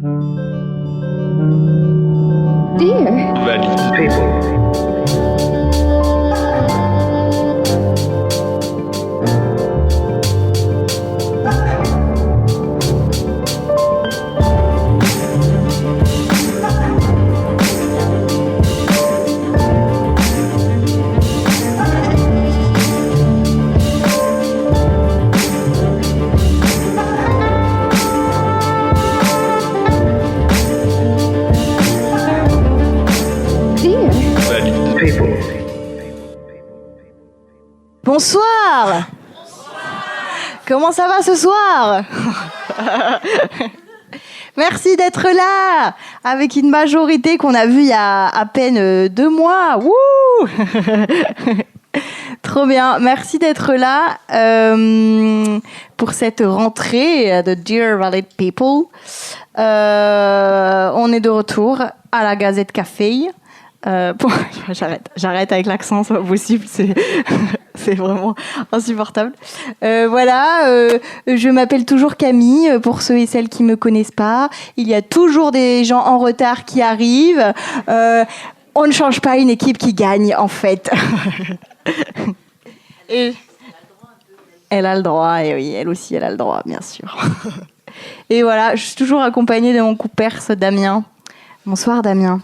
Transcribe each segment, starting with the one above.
Dear. Valiant people. Dear. Valiant people. Bonsoir. Comment ça va ce soir? Merci d'être là avec une majorité qu'on a vue il y a à peine 2 mois. Wouh. Trop bien. Merci d'être là pour cette rentrée de Dear Valid People. On est de retour à la Gazette Café. J'arrête avec l'accent, c'est pas possible, c'est vraiment insupportable. Je m'appelle toujours Camille, pour ceux et celles qui me connaissent pas. Il y a toujours des gens en retard qui arrivent. On ne change pas une équipe qui gagne, en fait. Et elle a le droit, et oui, elle aussi, elle a le droit, bien sûr. Et voilà, je suis toujours accompagnée de mon coup-perse, Damien. Bonsoir, Damien.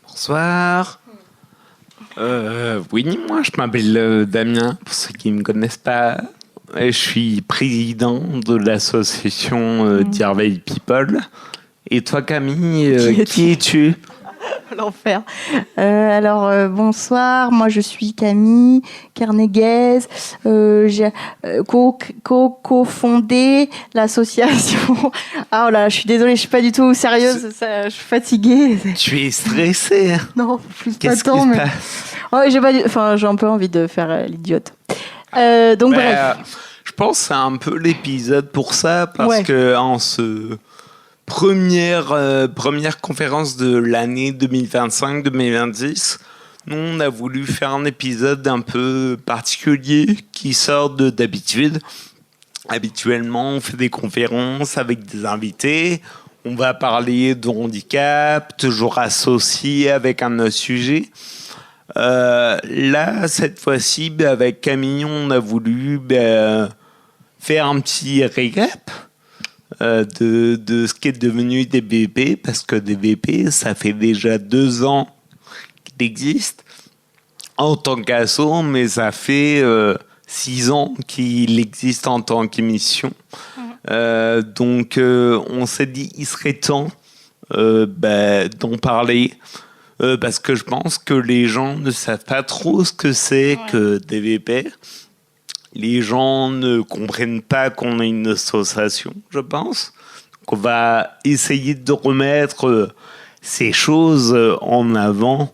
Bonsoir. Oui, moi je m'appelle Damien, pour ceux qui ne me connaissent pas. Je suis président de l'association Dear Valid People. Et toi Camille, qui es-tu? L'enfer. Bonsoir, moi je suis Camille Kernéguez. J'ai co-fondé l'association. Ah oh là, je suis désolée, je suis pas du tout sérieuse, je suis fatiguée. Tu es stressée? Non, plus pas Qu'est-ce tant, qui se mais passe? j'ai un peu envie de faire l'idiote. Bref. Je pense que c'est un peu l'épisode pour ça, parce Ouais. que en ce première conférence de l'année 2025-2026, nous on a voulu faire un épisode un peu particulier qui sort d'habitude. Habituellement, on fait des conférences avec des invités. On va parler de handicap, toujours associé avec un autre sujet. Là, cette fois-ci, avec Camille, on a voulu faire un petit récap de ce qui est devenu DVP, parce que DVP, ça fait déjà 2 ans qu'il existe en tant qu'asso, mais ça fait 6 ans qu'il existe en tant qu'émission. Donc, on s'est dit il serait temps d'en parler. Parce que je pense que les gens ne savent pas trop ce que c'est que DVP. Les gens ne comprennent pas qu'on est une association, je pense. Donc on va essayer de remettre ces choses en avant.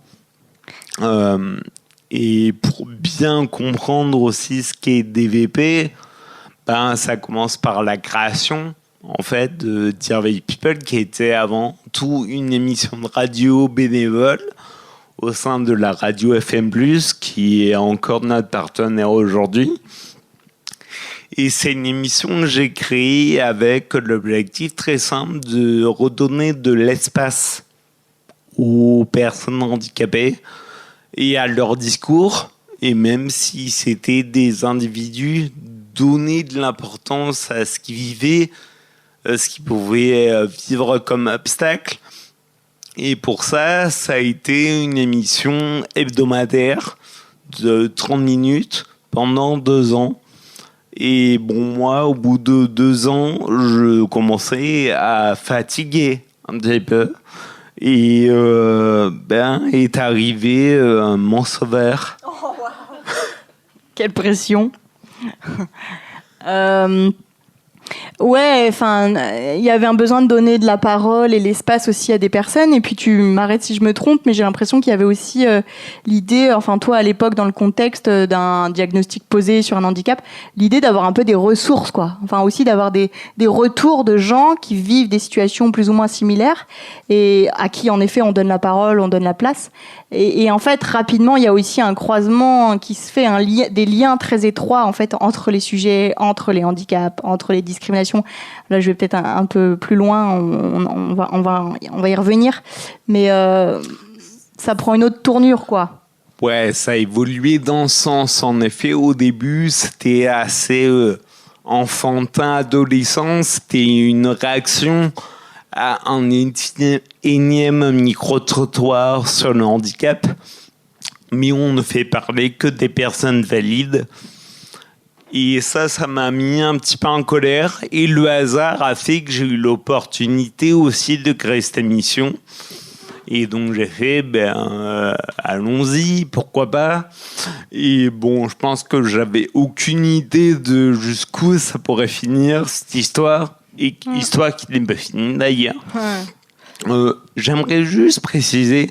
Et pour bien comprendre aussi ce qu'est DVP, ça commence par la création en fait de Dear Valid People, qui était avant tout une émission de radio bénévole au sein de la radio FM+, qui est encore notre partenaire aujourd'hui. Et c'est une émission que j'ai créée avec l'objectif très simple de redonner de l'espace aux personnes handicapées et à leur discours. Et même si c'était des individus, donner de l'importance à ce qu'ils vivaient, ce qu'ils pouvaient vivre comme obstacle. Et pour ça, ça a été une émission hebdomadaire de 30 minutes pendant 2 ans. Et bon, moi, au bout de 2 ans, je commençais à fatiguer un petit peu. Et est arrivé mon sauveur. Oh, wow. Quelle pression. Ouais, enfin, il y avait un besoin de donner de la parole et l'espace aussi à des personnes. Et puis tu m'arrêtes si je me trompe, mais j'ai l'impression qu'il y avait aussi l'idée, enfin toi à l'époque dans le contexte d'un diagnostic posé sur un handicap, l'idée d'avoir un peu des ressources, quoi. Enfin aussi d'avoir des retours de gens qui vivent des situations plus ou moins similaires et à qui en effet on donne la parole, on donne la place. Et en fait rapidement il y a aussi un croisement qui se fait, des liens très étroits en fait entre les sujets, entre les handicaps, entre les discriminations préparation. Là, je vais peut-être un peu plus loin, on va y revenir, mais ça prend une autre tournure, quoi. Ouais, ça a évolué dans ce sens. En effet, au début, c'était assez enfantin, adolescent. C'était une réaction à un énième micro-trottoir sur le handicap. Mais on ne fait parler que des personnes valides. Et ça m'a mis un petit peu en colère. Et le hasard a fait que j'ai eu l'opportunité aussi de créer cette émission. Et donc j'ai fait, allons-y, pourquoi pas. Et bon, je pense que j'avais aucune idée de jusqu'où ça pourrait finir, cette histoire. Et histoire qui n'est pas finie d'ailleurs. J'aimerais juste préciser,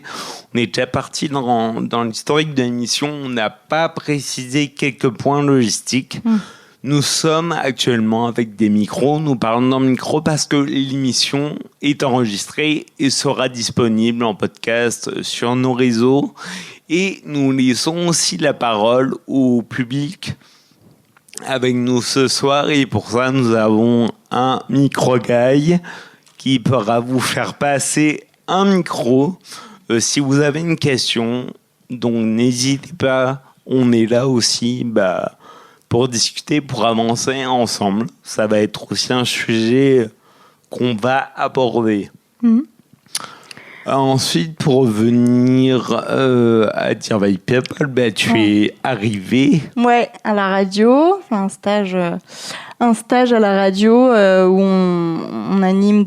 on est déjà parti dans l'historique de l'émission, on n'a pas précisé quelques points logistiques. Nous sommes actuellement avec des micros, nous parlons dans le micro parce que l'émission est enregistrée et sera disponible en podcast sur nos réseaux. Et nous laissons aussi la parole au public avec nous ce soir. Et pour ça, nous avons un micro-guy qui pourra vous faire passer un micro. Si vous avez une question, donc n'hésitez pas, on est là aussi, pour discuter, pour avancer ensemble. Ça va être aussi un sujet qu'on va aborder. Ensuite, pour revenir à Dirty People, tu es arrivé. Ouais, à la radio, un stage à la radio où on anime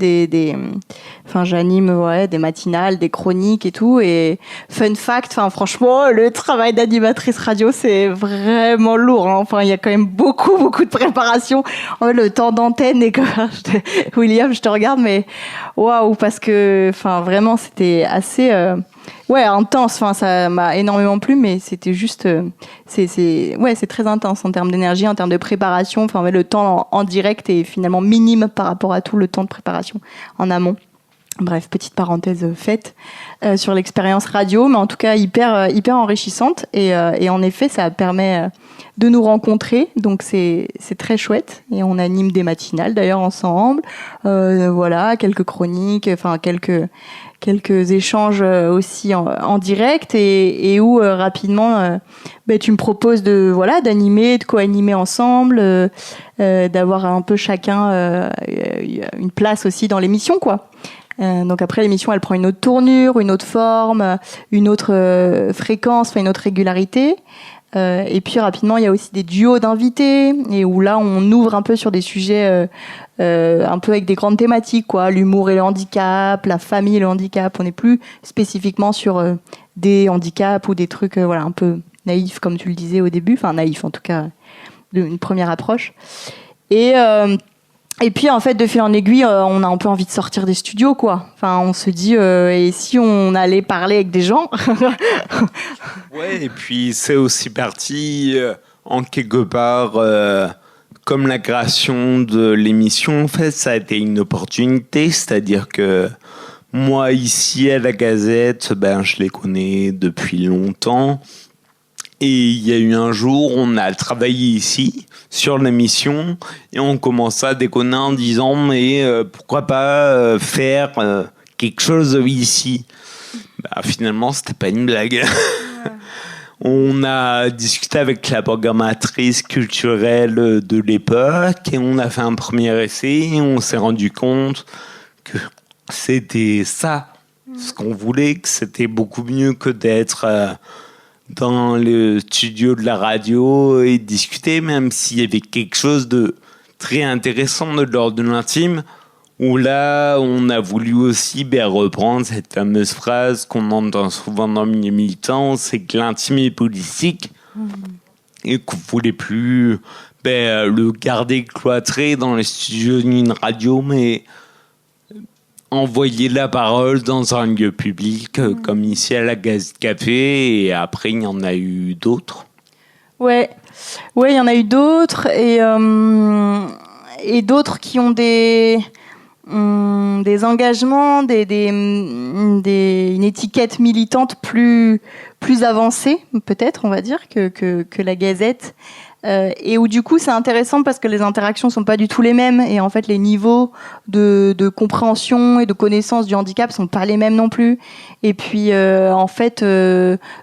j'anime des matinales, des chroniques et tout. Et fun fact, franchement, le travail d'animatrice radio, c'est vraiment lourd. Enfin, il y a quand même beaucoup de préparation. Le temps d'antenne et William, je te regarde, mais waouh, parce que, vraiment, c'était assez intense. Ça m'a énormément plu, mais c'était juste, c'est très intense en termes d'énergie, en termes de préparation. Le temps en direct est finalement minime par rapport à tout le temps de préparation en amont. Bref, petite parenthèse faite sur l'expérience radio, mais en tout cas hyper enrichissante et en effet ça permet de nous rencontrer, donc c'est très chouette et on anime des matinales d'ailleurs ensemble, quelques chroniques, quelques échanges aussi en direct et où rapidement tu me proposes d'animer, de co-animer ensemble, d'avoir un peu chacun une place aussi dans l'émission, quoi. Donc après l'émission elle prend une autre tournure, une autre forme, une autre fréquence, une autre régularité. Et puis rapidement il y a aussi des duos d'invités et où là on ouvre un peu sur des sujets un peu avec des grandes thématiques, quoi, l'humour et le handicap, la famille et le handicap. On n'est plus spécifiquement sur des handicaps ou des trucs un peu naïfs comme tu le disais au début, naïfs en tout cas d'une première approche. Et puis en fait de fil en aiguille on a un peu envie de sortir des studios, quoi. On se dit et si on allait parler avec des gens. Ouais, et puis c'est aussi parti en quelque part comme la création de l'émission. En fait ça a été une opportunité, c'est-à-dire que moi ici à la Gazette je les connais depuis longtemps. Et il y a eu un jour, on a travaillé ici sur l'émission et on commença à déconner en disant mais pourquoi pas faire quelque chose ici. Finalement, c'était pas une blague. Ouais. On a discuté avec la programmatrice culturelle de l'époque et on a fait un premier essai et on s'est rendu compte que c'était ça, ce qu'on voulait, que c'était beaucoup mieux que d'être dans le studio de la radio et discuter, même s'il y avait quelque chose de très intéressant de l'ordre de l'intime, où là, on a voulu aussi reprendre cette fameuse phrase qu'on entend souvent dans le milieu militant, c'est que l'intime est politique, et qu'on ne voulait plus le garder cloîtré dans les studios d'une radio, mais envoyer la parole dans un lieu public comme ici à la Gazette Café, et après il y en a eu d'autres. Ouais, il y en a eu d'autres et d'autres qui ont des engagements, une étiquette militante plus avancée peut-être, on va dire, que la Gazette. et où du coup c'est intéressant parce que les interactions sont pas du tout les mêmes et en fait les niveaux de compréhension et de connaissance du handicap sont pas les mêmes non plus. Et puis en fait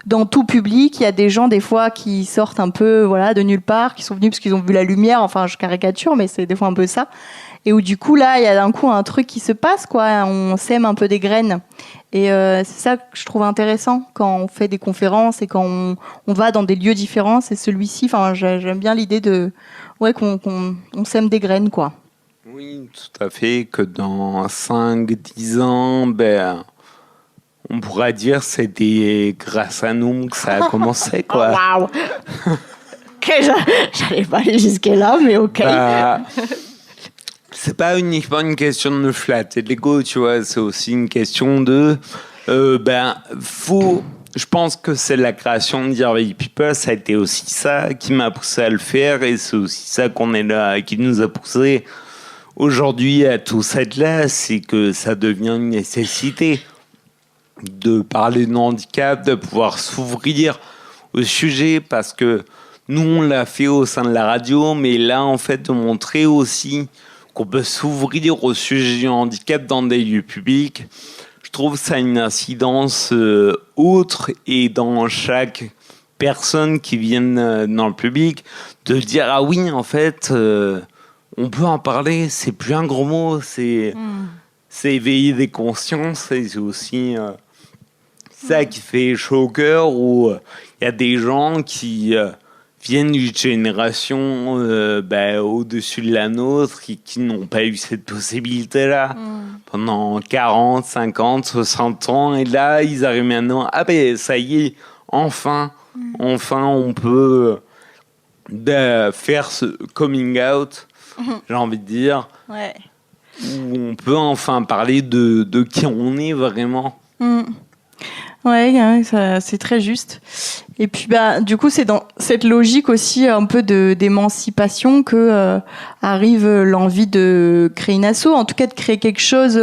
dans tout public il y a des gens des fois qui sortent un peu voilà de nulle part, qui sont venus parce qu'ils ont vu la lumière, enfin je caricature mais c'est des fois un peu ça, et où du coup là il y a d'un coup un truc qui se passe quoi, on sème un peu des graines. Et c'est ça que je trouve intéressant quand on fait des conférences et quand on va dans des lieux différents. C'est celui-ci. Enfin, j'aime bien l'idée de qu'on sème des graines, quoi. Oui, tout à fait. Que dans 5-10 ans, on pourra dire que c'était grâce à nous que ça a commencé, quoi. Waouh. J'allais pas aller jusque-là, mais ok. C'est pas uniquement une question de me flatter de l'ego, tu vois, c'est aussi une question de... je pense que c'est la création de Dear Valley People, ça a été aussi ça qui m'a poussé à le faire, et c'est aussi ça qu'on est là, qui nous a poussé aujourd'hui à tous être là, c'est que ça devient une nécessité de parler de handicap, de pouvoir s'ouvrir au sujet, parce que nous, on l'a fait au sein de la radio, mais là, en fait, de montrer aussi qu'on peut s'ouvrir au sujet du handicap dans des lieux publics. Je trouve que ça a une incidence autre, et dans chaque personne qui vient dans le public, de dire ah oui, en fait, on peut en parler, c'est plus un gros mot, c'est éveiller des consciences, et c'est aussi ça qui fait chaud au cœur, où il y a des gens qui... viennent d'une génération au-dessus de la nôtre qui n'ont pas eu cette possibilité-là pendant 40, 50, 60 ans. Et là, ils arrivent maintenant, ça y est, enfin, on peut faire ce coming out, j'ai envie de dire, où on peut enfin parler de qui on est vraiment. Ouais, c'est très juste. Et puis du coup c'est dans cette logique aussi un peu d'émancipation que arrive l'envie de créer une asso, en tout cas de créer quelque chose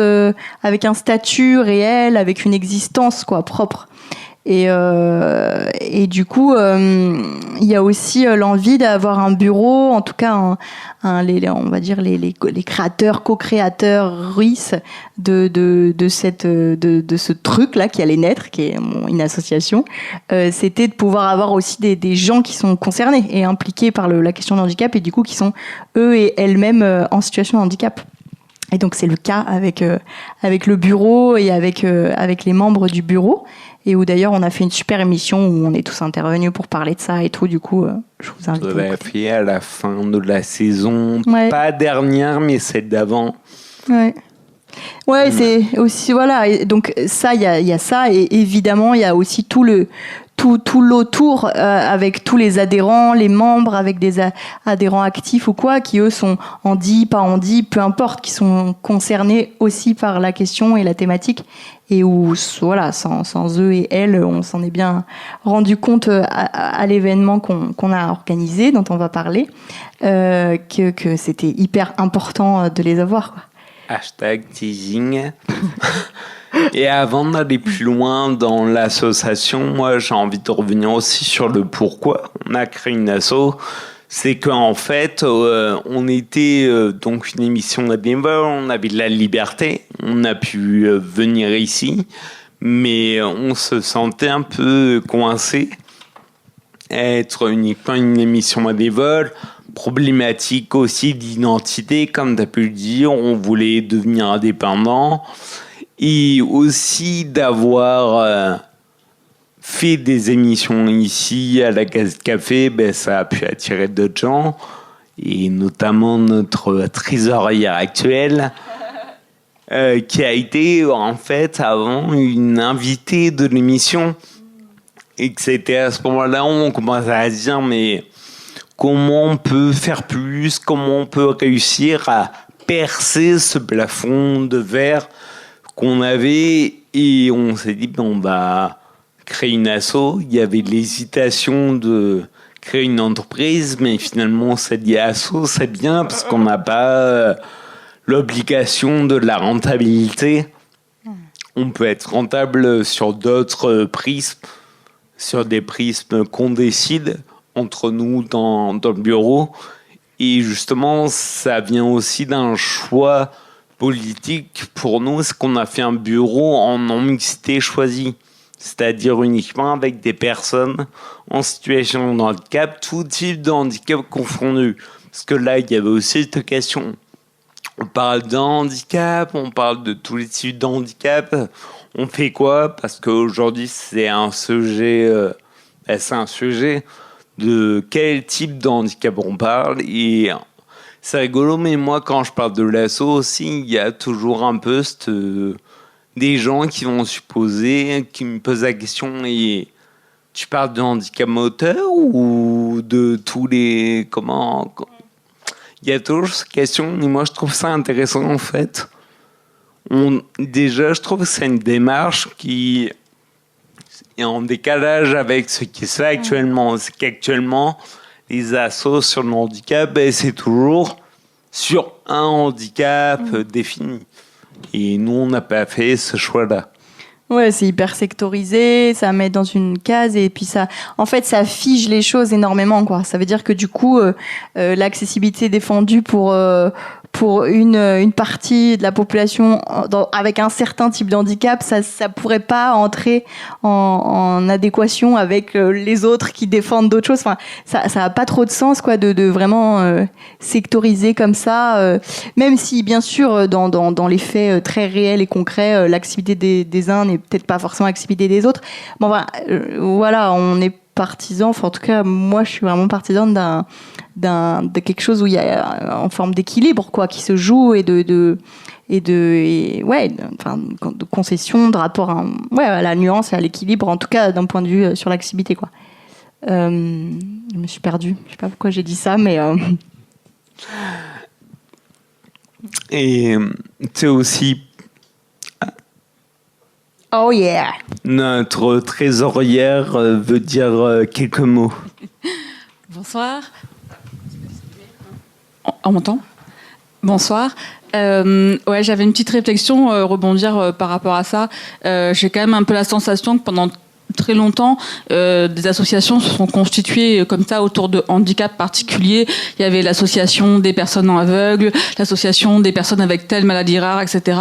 avec un statut réel, avec une existence quoi propre. Et du coup, il y a aussi l'envie d'avoir un bureau, en tout cas, on va dire les créateurs, co-créateurs RUIS de ce truc-là qui allait naître, qui est une association. C'était de pouvoir avoir aussi des gens qui sont concernés et impliqués par la question du handicap, et du coup qui sont eux et elles-mêmes en situation de handicap. Et donc c'est le cas avec le bureau et avec les membres du bureau. Et où d'ailleurs on a fait une super émission où on est tous intervenus pour parler de ça et tout. Du coup, je vous invite. On l'a fait à la fin de la saison, pas dernière, mais celle d'avant. Ouais, c'est aussi voilà. Et donc ça, il y a ça, et évidemment il y a aussi tout l'autour avec tous les adhérents, les membres, avec des adhérents actifs ou quoi, qui eux sont handi, pas handi, peu importe, qui sont concernés aussi par la question et la thématique. Et où, voilà, sans eux et elles, on s'en est bien rendu compte à l'événement qu'on a organisé, dont on va parler, que c'était hyper important de les avoir, quoi. #teasing. Et avant d'aller plus loin dans l'association, moi j'ai envie de revenir aussi sur le pourquoi on a créé une asso. C'est qu'en fait, on était donc une émission de bénévoles, on avait de la liberté, on a pu venir ici, mais on se sentait un peu coincé. Être uniquement une émission bénévole, problématique aussi d'identité, comme tu as pu le dire, on voulait devenir indépendant, et aussi d'avoir... fait des émissions ici à la Case Café, ça a pu attirer d'autres gens, et notamment notre trésorière actuelle, qui a été en fait avant une invitée de l'émission, et que c'était à ce moment-là où on commençait à se dire mais comment on peut faire plus, comment on peut réussir à percer ce plafond de verre qu'on avait, et on s'est dit créer une asso. Il y avait l'hésitation de créer une entreprise, mais finalement on s'est dit asso c'est bien parce qu'on n'a pas l'obligation de la rentabilité. On peut être rentable sur d'autres prismes, sur des prismes qu'on décide. entre nous dans le bureau. Et justement, ça vient aussi d'un choix politique pour nous, c'est qu'on a fait un bureau en non-mixité choisie, c'est-à-dire uniquement avec des personnes en situation de handicap, tout type de handicap confondu. Parce que là, il y avait aussi cette question. On parle d'un handicap, on parle de tous les types de handicap. On fait quoi? Parce qu'aujourd'hui, c'est un sujet de quel type de handicap on parle. Et c'est rigolo, mais moi, quand je parle de l'asso aussi, il y a toujours un peu des gens qui vont supposer, qui me posent la question, et tu parles de handicap moteur ou de tous les... Comment... Il y a toujours cette question, et moi, je trouve ça intéressant, en fait. Déjà, je trouve que c'est une démarche qui est en décalage avec ce qui se fait actuellement. C'est qu'actuellement, les assos sur le handicap, c'est toujours sur un handicap défini. Et nous, on n'a pas fait ce choix-là. Ouais, c'est hyper sectorisé, ça met dans une case et puis ça fige les choses énormément, quoi. Ça veut dire que du coup, l'accessibilité défendue pour une partie de la population avec un certain type de handicap, ça pourrait pas entrer en adéquation avec les autres qui défendent d'autres choses. Enfin, ça a pas trop de sens, quoi, de vraiment sectoriser comme ça. Même si, bien sûr, dans les faits très réels et concrets, l'accessibilité des uns n'est peut-être pas forcément l'accessibilité des autres. Bon, voilà, on est partisan. Enfin, en tout cas, moi, je suis vraiment partisane de quelque chose où il y a en forme d'équilibre, quoi, qui se joue et de concession, de rapport à la nuance et à l'équilibre, en tout cas d'un point de vue sur l'accessibilité, quoi. Je me suis perdue, je sais pas pourquoi j'ai dit ça, mais et c'est aussi oh yeah, notre trésorière veut dire quelques mots. Bonsoir. On m'entend ? Bonsoir. Ouais, j'avais une petite réflexion, rebondir par rapport à ça. J'ai quand même un peu la sensation que pendant très longtemps, des associations se sont constituées comme ça autour de handicaps particuliers. Il y avait l'association des personnes aveugles, l'association des personnes avec telle maladie rare, etc.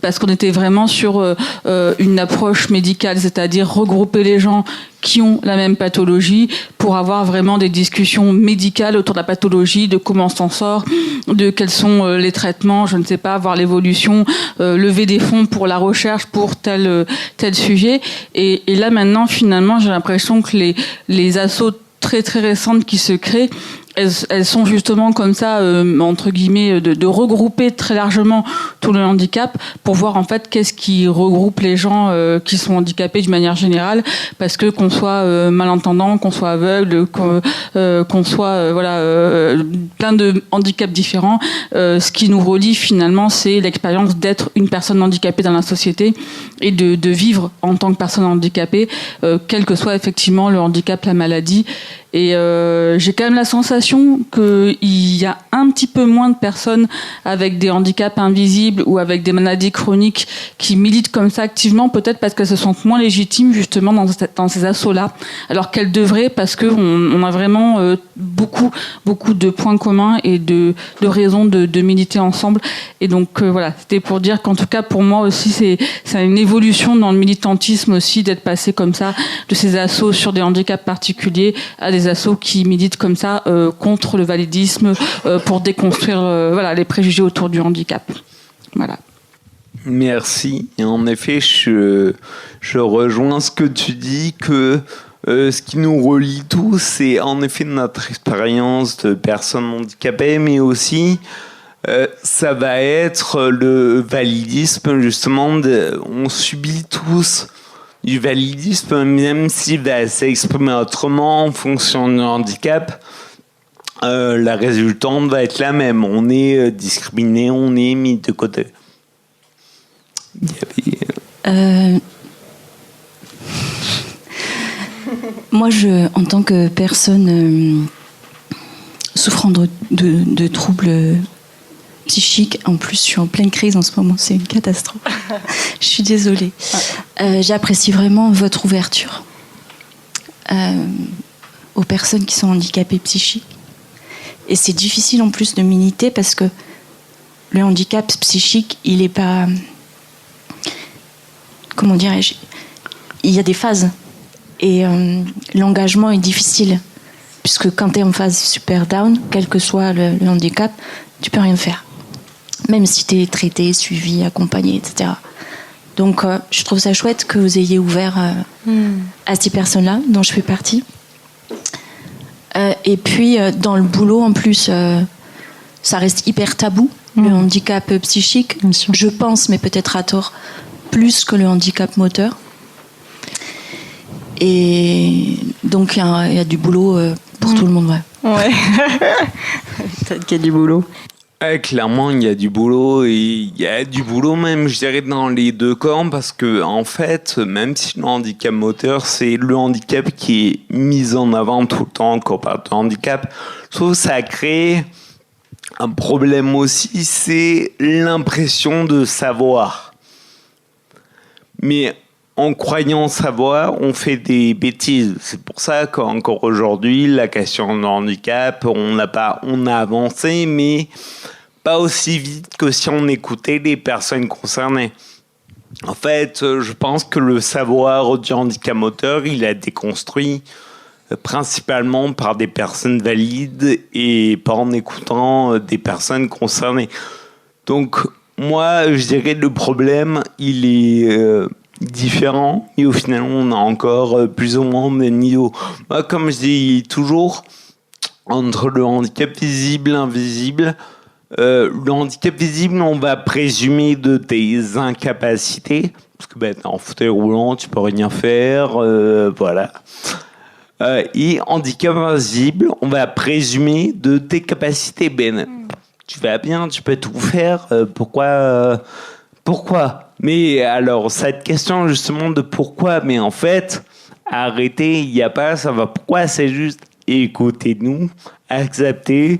Parce qu'on était vraiment sur une approche médicale, c'est-à-dire regrouper les gens qui ont la même pathologie pour avoir vraiment des discussions médicales autour de la pathologie, de comment on s'en sort, de quels sont les traitements, je ne sais pas, voir l'évolution, lever des fonds pour la recherche pour tel sujet. Et là maintenant, finalement, j'ai l'impression que les assos très très récentes qui se créent, elles sont justement comme ça, entre guillemets, de regrouper très largement tout le handicap pour voir en fait qu'est-ce qui regroupe les gens qui sont handicapés d'une manière générale, parce que qu'on soit malentendant, qu'on soit aveugle, qu'on soit plein de handicaps différents, ce qui nous relie finalement, c'est l'expérience d'être une personne handicapée dans la société et de vivre en tant que personne handicapée, quel que soit effectivement le handicap, la maladie. Et j'ai quand même la sensation qu'il y a un petit peu moins de personnes avec des handicaps invisibles ou avec des maladies chroniques qui militent comme ça activement, peut-être parce qu'elles se sentent moins légitimes justement dans ces assauts-là, alors qu'elles devraient, parce qu'on a vraiment beaucoup de points communs et de raisons de militer ensemble. Et donc voilà, c'était pour dire qu'en tout cas pour moi aussi c'est une évolution dans le militantisme aussi, d'être passé comme ça de ces assauts sur des handicaps particuliers à des assos qui militent comme ça contre le validisme, pour déconstruire les préjugés autour du handicap. Voilà. Merci. Et en effet, je rejoins ce que tu dis, que ce qui nous relie tous, c'est en effet notre expérience de personnes handicapées, mais aussi ça va être le validisme, justement. On subit tous du validisme, même s'il va s'exprimer autrement en fonction du handicap. La résultante va être la même. On est discriminé, on est mis de côté. Moi, en tant que personne souffrant de troubles psychiques, en plus, je suis en pleine crise en ce moment, c'est une catastrophe. Je suis désolée. J'apprécie vraiment votre ouverture. aux personnes qui sont handicapées psychiques. Et c'est difficile en plus de militer parce que le handicap psychique, il n'est pas... Comment dirais-je ? Il y a des phases. Et l'engagement est difficile. Puisque quand tu es en phase super down, quel que soit le handicap, tu peux rien faire. Même si tu es traité, suivi, accompagné, etc. Donc je trouve ça chouette que vous ayez ouvert à ces personnes-là, dont je fais partie. Et puis dans le boulot, en plus, ça reste hyper tabou, le handicap psychique. Je pense, mais peut-être à tort, plus que le handicap moteur. Et donc il y a du boulot pour tout le monde. Ouais. Peut-être qu'il y a du boulot. Clairement, il y a du boulot, et il y a du boulot même, je dirais, dans les deux camps, parce que en fait, même si le handicap moteur, c'est le handicap qui est mis en avant tout le temps quand on parle de handicap, sauf que ça a créé un problème aussi, c'est l'impression de savoir. Mais en croyant savoir, on fait des bêtises. C'est pour ça qu'encore aujourd'hui, la question de handicap, on a avancé, mais pas aussi vite que si on écoutait les personnes concernées. En fait, je pense que le savoir du handicap moteur, il a été construit principalement par des personnes valides et pas en écoutant des personnes concernées. Donc, moi, je dirais que le problème, il est différent, et au final, on a encore plus ou moins au même niveau. Moi, comme je dis toujours, entre le handicap visible et invisible, le handicap visible, on va présumer de tes incapacités, parce que t'es en fauteuil roulant, tu peux rien faire, voilà. Et handicap invisible, on va présumer de tes capacités. Tu vas bien, tu peux tout faire, pourquoi Mais alors, cette question justement de pourquoi, mais en fait, arrêtez, il n'y a pas, ça va. Pourquoi? C'est juste écoutez-nous, acceptez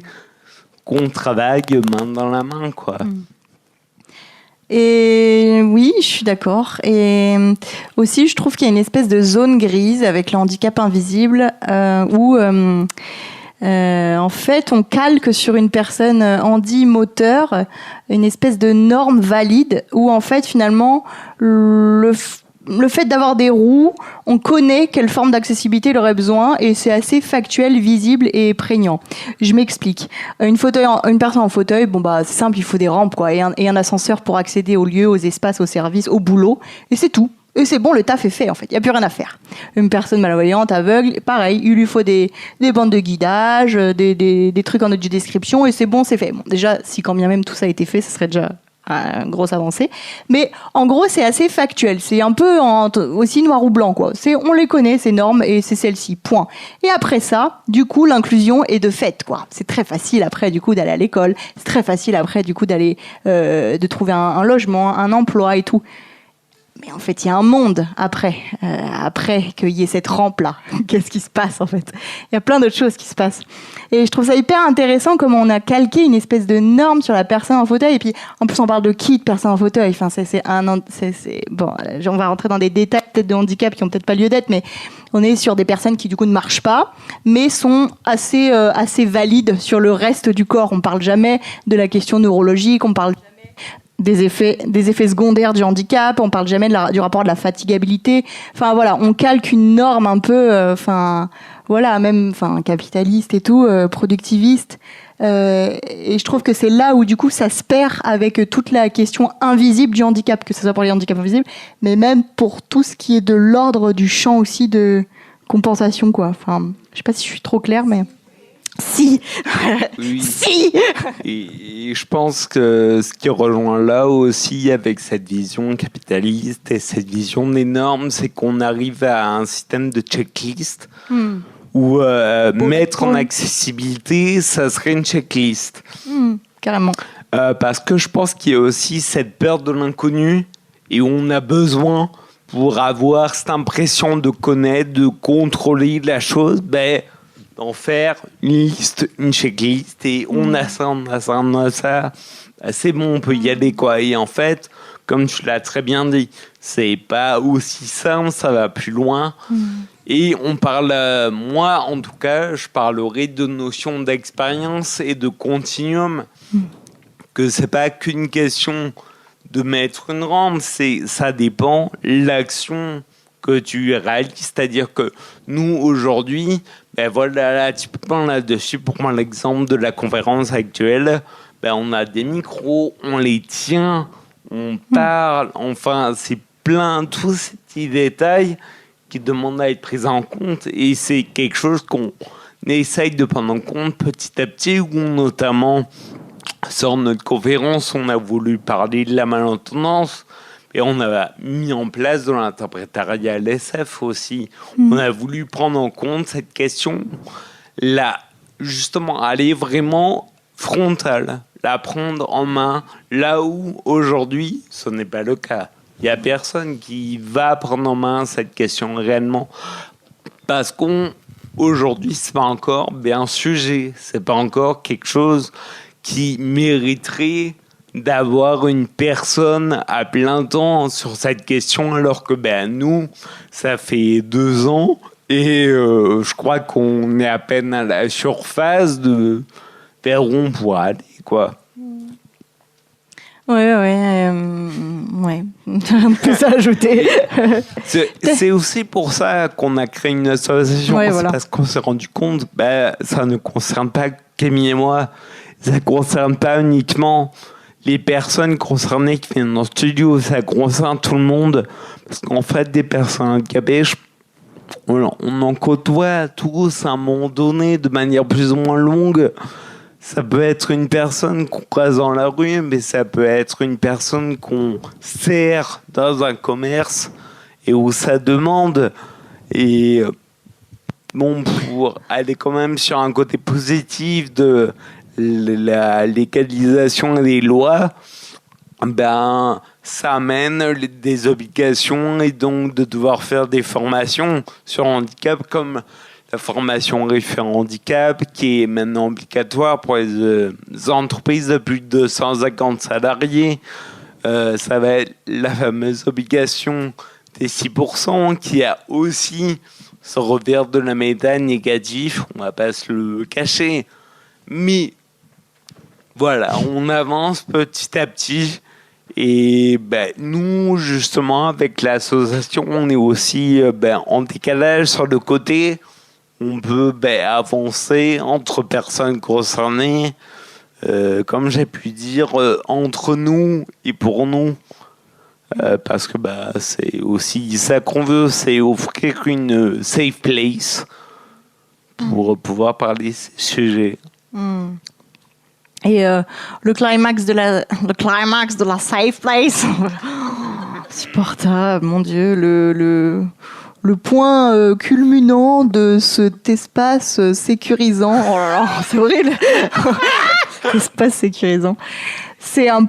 qu'on travaille main dans la main, quoi. Et oui, je suis d'accord. Et aussi, je trouve qu'il y a une espèce de zone grise avec le handicap invisible où, en fait, on calque sur une personne handi-moteur une espèce de norme valide où, en fait, finalement, le fait d'avoir des roues, on connaît quelle forme d'accessibilité il aurait besoin et c'est assez factuel, visible et prégnant. Je m'explique. Une personne en fauteuil, c'est simple, il faut des rampes quoi, et un ascenseur pour accéder aux lieux, aux espaces, aux services, au boulot, et c'est tout. Et c'est bon, le taf est fait en fait, il n'y a plus rien à faire. Une personne malvoyante, aveugle, pareil, il lui faut des bandes de guidage, des trucs en audio description et c'est bon, c'est fait. Bon, déjà, si quand bien même tout ça a été fait, ce serait déjà une grosse avancée, mais en gros c'est assez factuel, c'est un peu aussi noir ou blanc quoi. On les connaît ces normes et c'est celle-ci, point. Et après ça, du coup l'inclusion est de fait quoi. C'est très facile après du coup d'aller à l'école, c'est très facile après du coup d'aller de trouver un logement, un emploi et tout. Mais en fait, il y a un monde après qu'il y ait cette rampe-là. Qu'est-ce qui se passe, en fait ? Il y a plein d'autres choses qui se passent. Et je trouve ça hyper intéressant comment on a calqué une espèce de norme sur la personne en fauteuil. Et puis, en plus, on parle de qui de personne en fauteuil ? Enfin, bon, on va rentrer dans des détails peut-être de handicap qui n'ont peut-être pas lieu d'être, mais on est sur des personnes qui, du coup, ne marchent pas, mais sont assez valides sur le reste du corps. On ne parle jamais de la question neurologique, on parle des effets secondaires du handicap, on parle jamais du rapport de la fatigabilité. Enfin voilà, on calque une norme un peu, même capitaliste et tout, productiviste. Et je trouve que c'est là où du coup ça se perd avec toute la question invisible du handicap, que ce soit pour les handicaps invisibles, mais même pour tout ce qui est de l'ordre du champ aussi de compensation quoi. Enfin, je sais pas si je suis trop claire, mais. Si. Oui. Si. Et je pense que ce qui rejoint là aussi avec cette vision capitaliste et cette vision des normes, c'est qu'on arrive à un système de checklist où mettre en accessibilité, ça serait une checklist. Carrément. Parce que je pense qu'il y a aussi cette peur de l'inconnu et on a besoin pour avoir cette impression de connaître, de contrôler la chose, d'en faire une liste, une checklist, et on a ça, c'est bon, on peut y aller, quoi. Et en fait, comme tu l'as très bien dit, c'est pas aussi simple, ça va plus loin. Et on parle, moi en tout cas, je parlerai de notion d'expérience et de continuum, que c'est pas qu'une question de mettre une rampe, ça dépend l'action que tu réalises. C'est-à-dire que nous, aujourd'hui, ben voilà, là, typiquement là-dessus, pour moi, l'exemple de la conférence actuelle, ben on a des micros, on les tient, on parle, enfin, c'est plein, tous ces petits détails qui demandent à être pris en compte, et c'est quelque chose qu'on essaye de prendre en compte petit à petit, où notamment, sur notre conférence, on a voulu parler de la malentendance, et on a mis en place dans l'interprétariat LSF aussi. On a voulu prendre en compte cette question, là, justement, aller vraiment frontale, la prendre en main, là où aujourd'hui, ce n'est pas le cas. Il n'y a personne qui va prendre en main cette question réellement, parce qu'aujourd'hui, ce n'est pas encore un sujet, ce n'est pas encore quelque chose qui mériterait d'avoir une personne à plein temps sur cette question, alors que nous, ça fait 2 ans, et je crois qu'on est à peine à la surface de vers où on pourra aller, quoi. Ouais. Un peu ça à ajouter. C'est aussi pour ça qu'on a créé une association. Ouais, c'est voilà. parce qu'on s'est rendu compte, ça ne concerne pas Camille et moi. Ça ne concerne pas uniquement les personnes concernées qui viennent dans le studio. Ça concerne tout le monde. Parce qu'en fait, des personnes handicapées, on en côtoie tous à un moment donné de manière plus ou moins longue. Ça peut être une personne qu'on croise dans la rue, mais ça peut être une personne qu'on sert dans un commerce et où ça demande. Et bon, pour aller quand même sur un côté positif de la légalisation des lois, ça amène des obligations et donc de devoir faire des formations sur handicap, comme la formation référent handicap, qui est maintenant obligatoire pour les entreprises de plus de 250 salariés. Ça va être la fameuse obligation des 6%, qui a aussi ce revers de la médaille négatif, on ne va pas se le cacher. Mais voilà, on avance petit à petit. Et nous, justement, avec l'association, on est aussi en décalage sur le côté. On peut avancer entre personnes concernées, comme j'ai pu dire, entre nous et pour nous. Parce que c'est aussi ça qu'on veut, c'est offrir une safe place pour pouvoir parler de ces sujets. Et le climax de la safe place, insupportable, mon Dieu, le point culminant de cet espace sécurisant. Oh là là, c'est horrible. Espace sécurisant. C'est un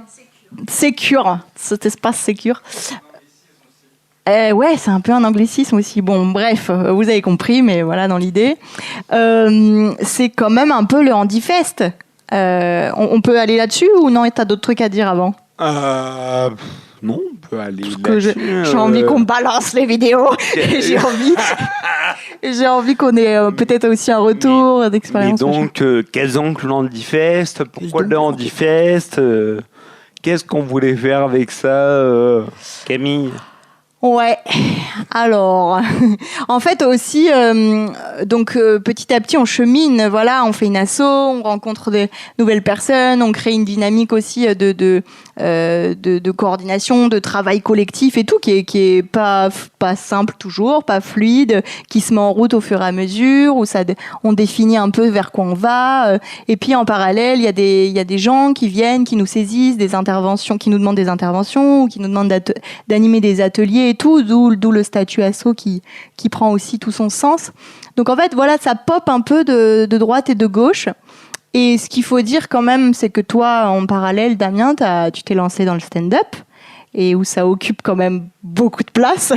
sécure, cet espace sécure. Ouais, c'est un peu un anglicisme aussi. Bon, bref, vous avez compris, mais voilà, dans l'idée. C'est quand même un peu le Handifest. On peut aller là-dessus ou non? Et t'as d'autres trucs à dire avant? Non, on peut aller là-dessus. J'ai envie qu'on balance les vidéos. J'ai envie qu'on ait peut-être aussi un retour d'expérience. Mais donc, quels ont le Handifest? Pourquoi le Handifest? Qu'est-ce qu'on voulait faire avec ça, Camille? Ouais, alors, en fait aussi, donc petit à petit on chemine, voilà, on fait une asso, on rencontre des nouvelles personnes, on crée une dynamique aussi de coordination, de travail collectif et tout, qui est pas simple toujours, pas fluide, qui se met en route au fur et à mesure, où on définit un peu vers quoi on va, et puis en parallèle il y a des gens qui viennent, qui nous saisissent des interventions, qui nous demandent des interventions, ou qui nous demandent d'animer des ateliers et tout, d'où le statut asso qui prend aussi tout son sens. Donc en fait voilà, ça pop un peu de droite et de gauche. Et ce qu'il faut dire quand même, c'est que toi, en parallèle, Damien, tu t'es lancé dans le stand-up, et où ça occupe quand même beaucoup de place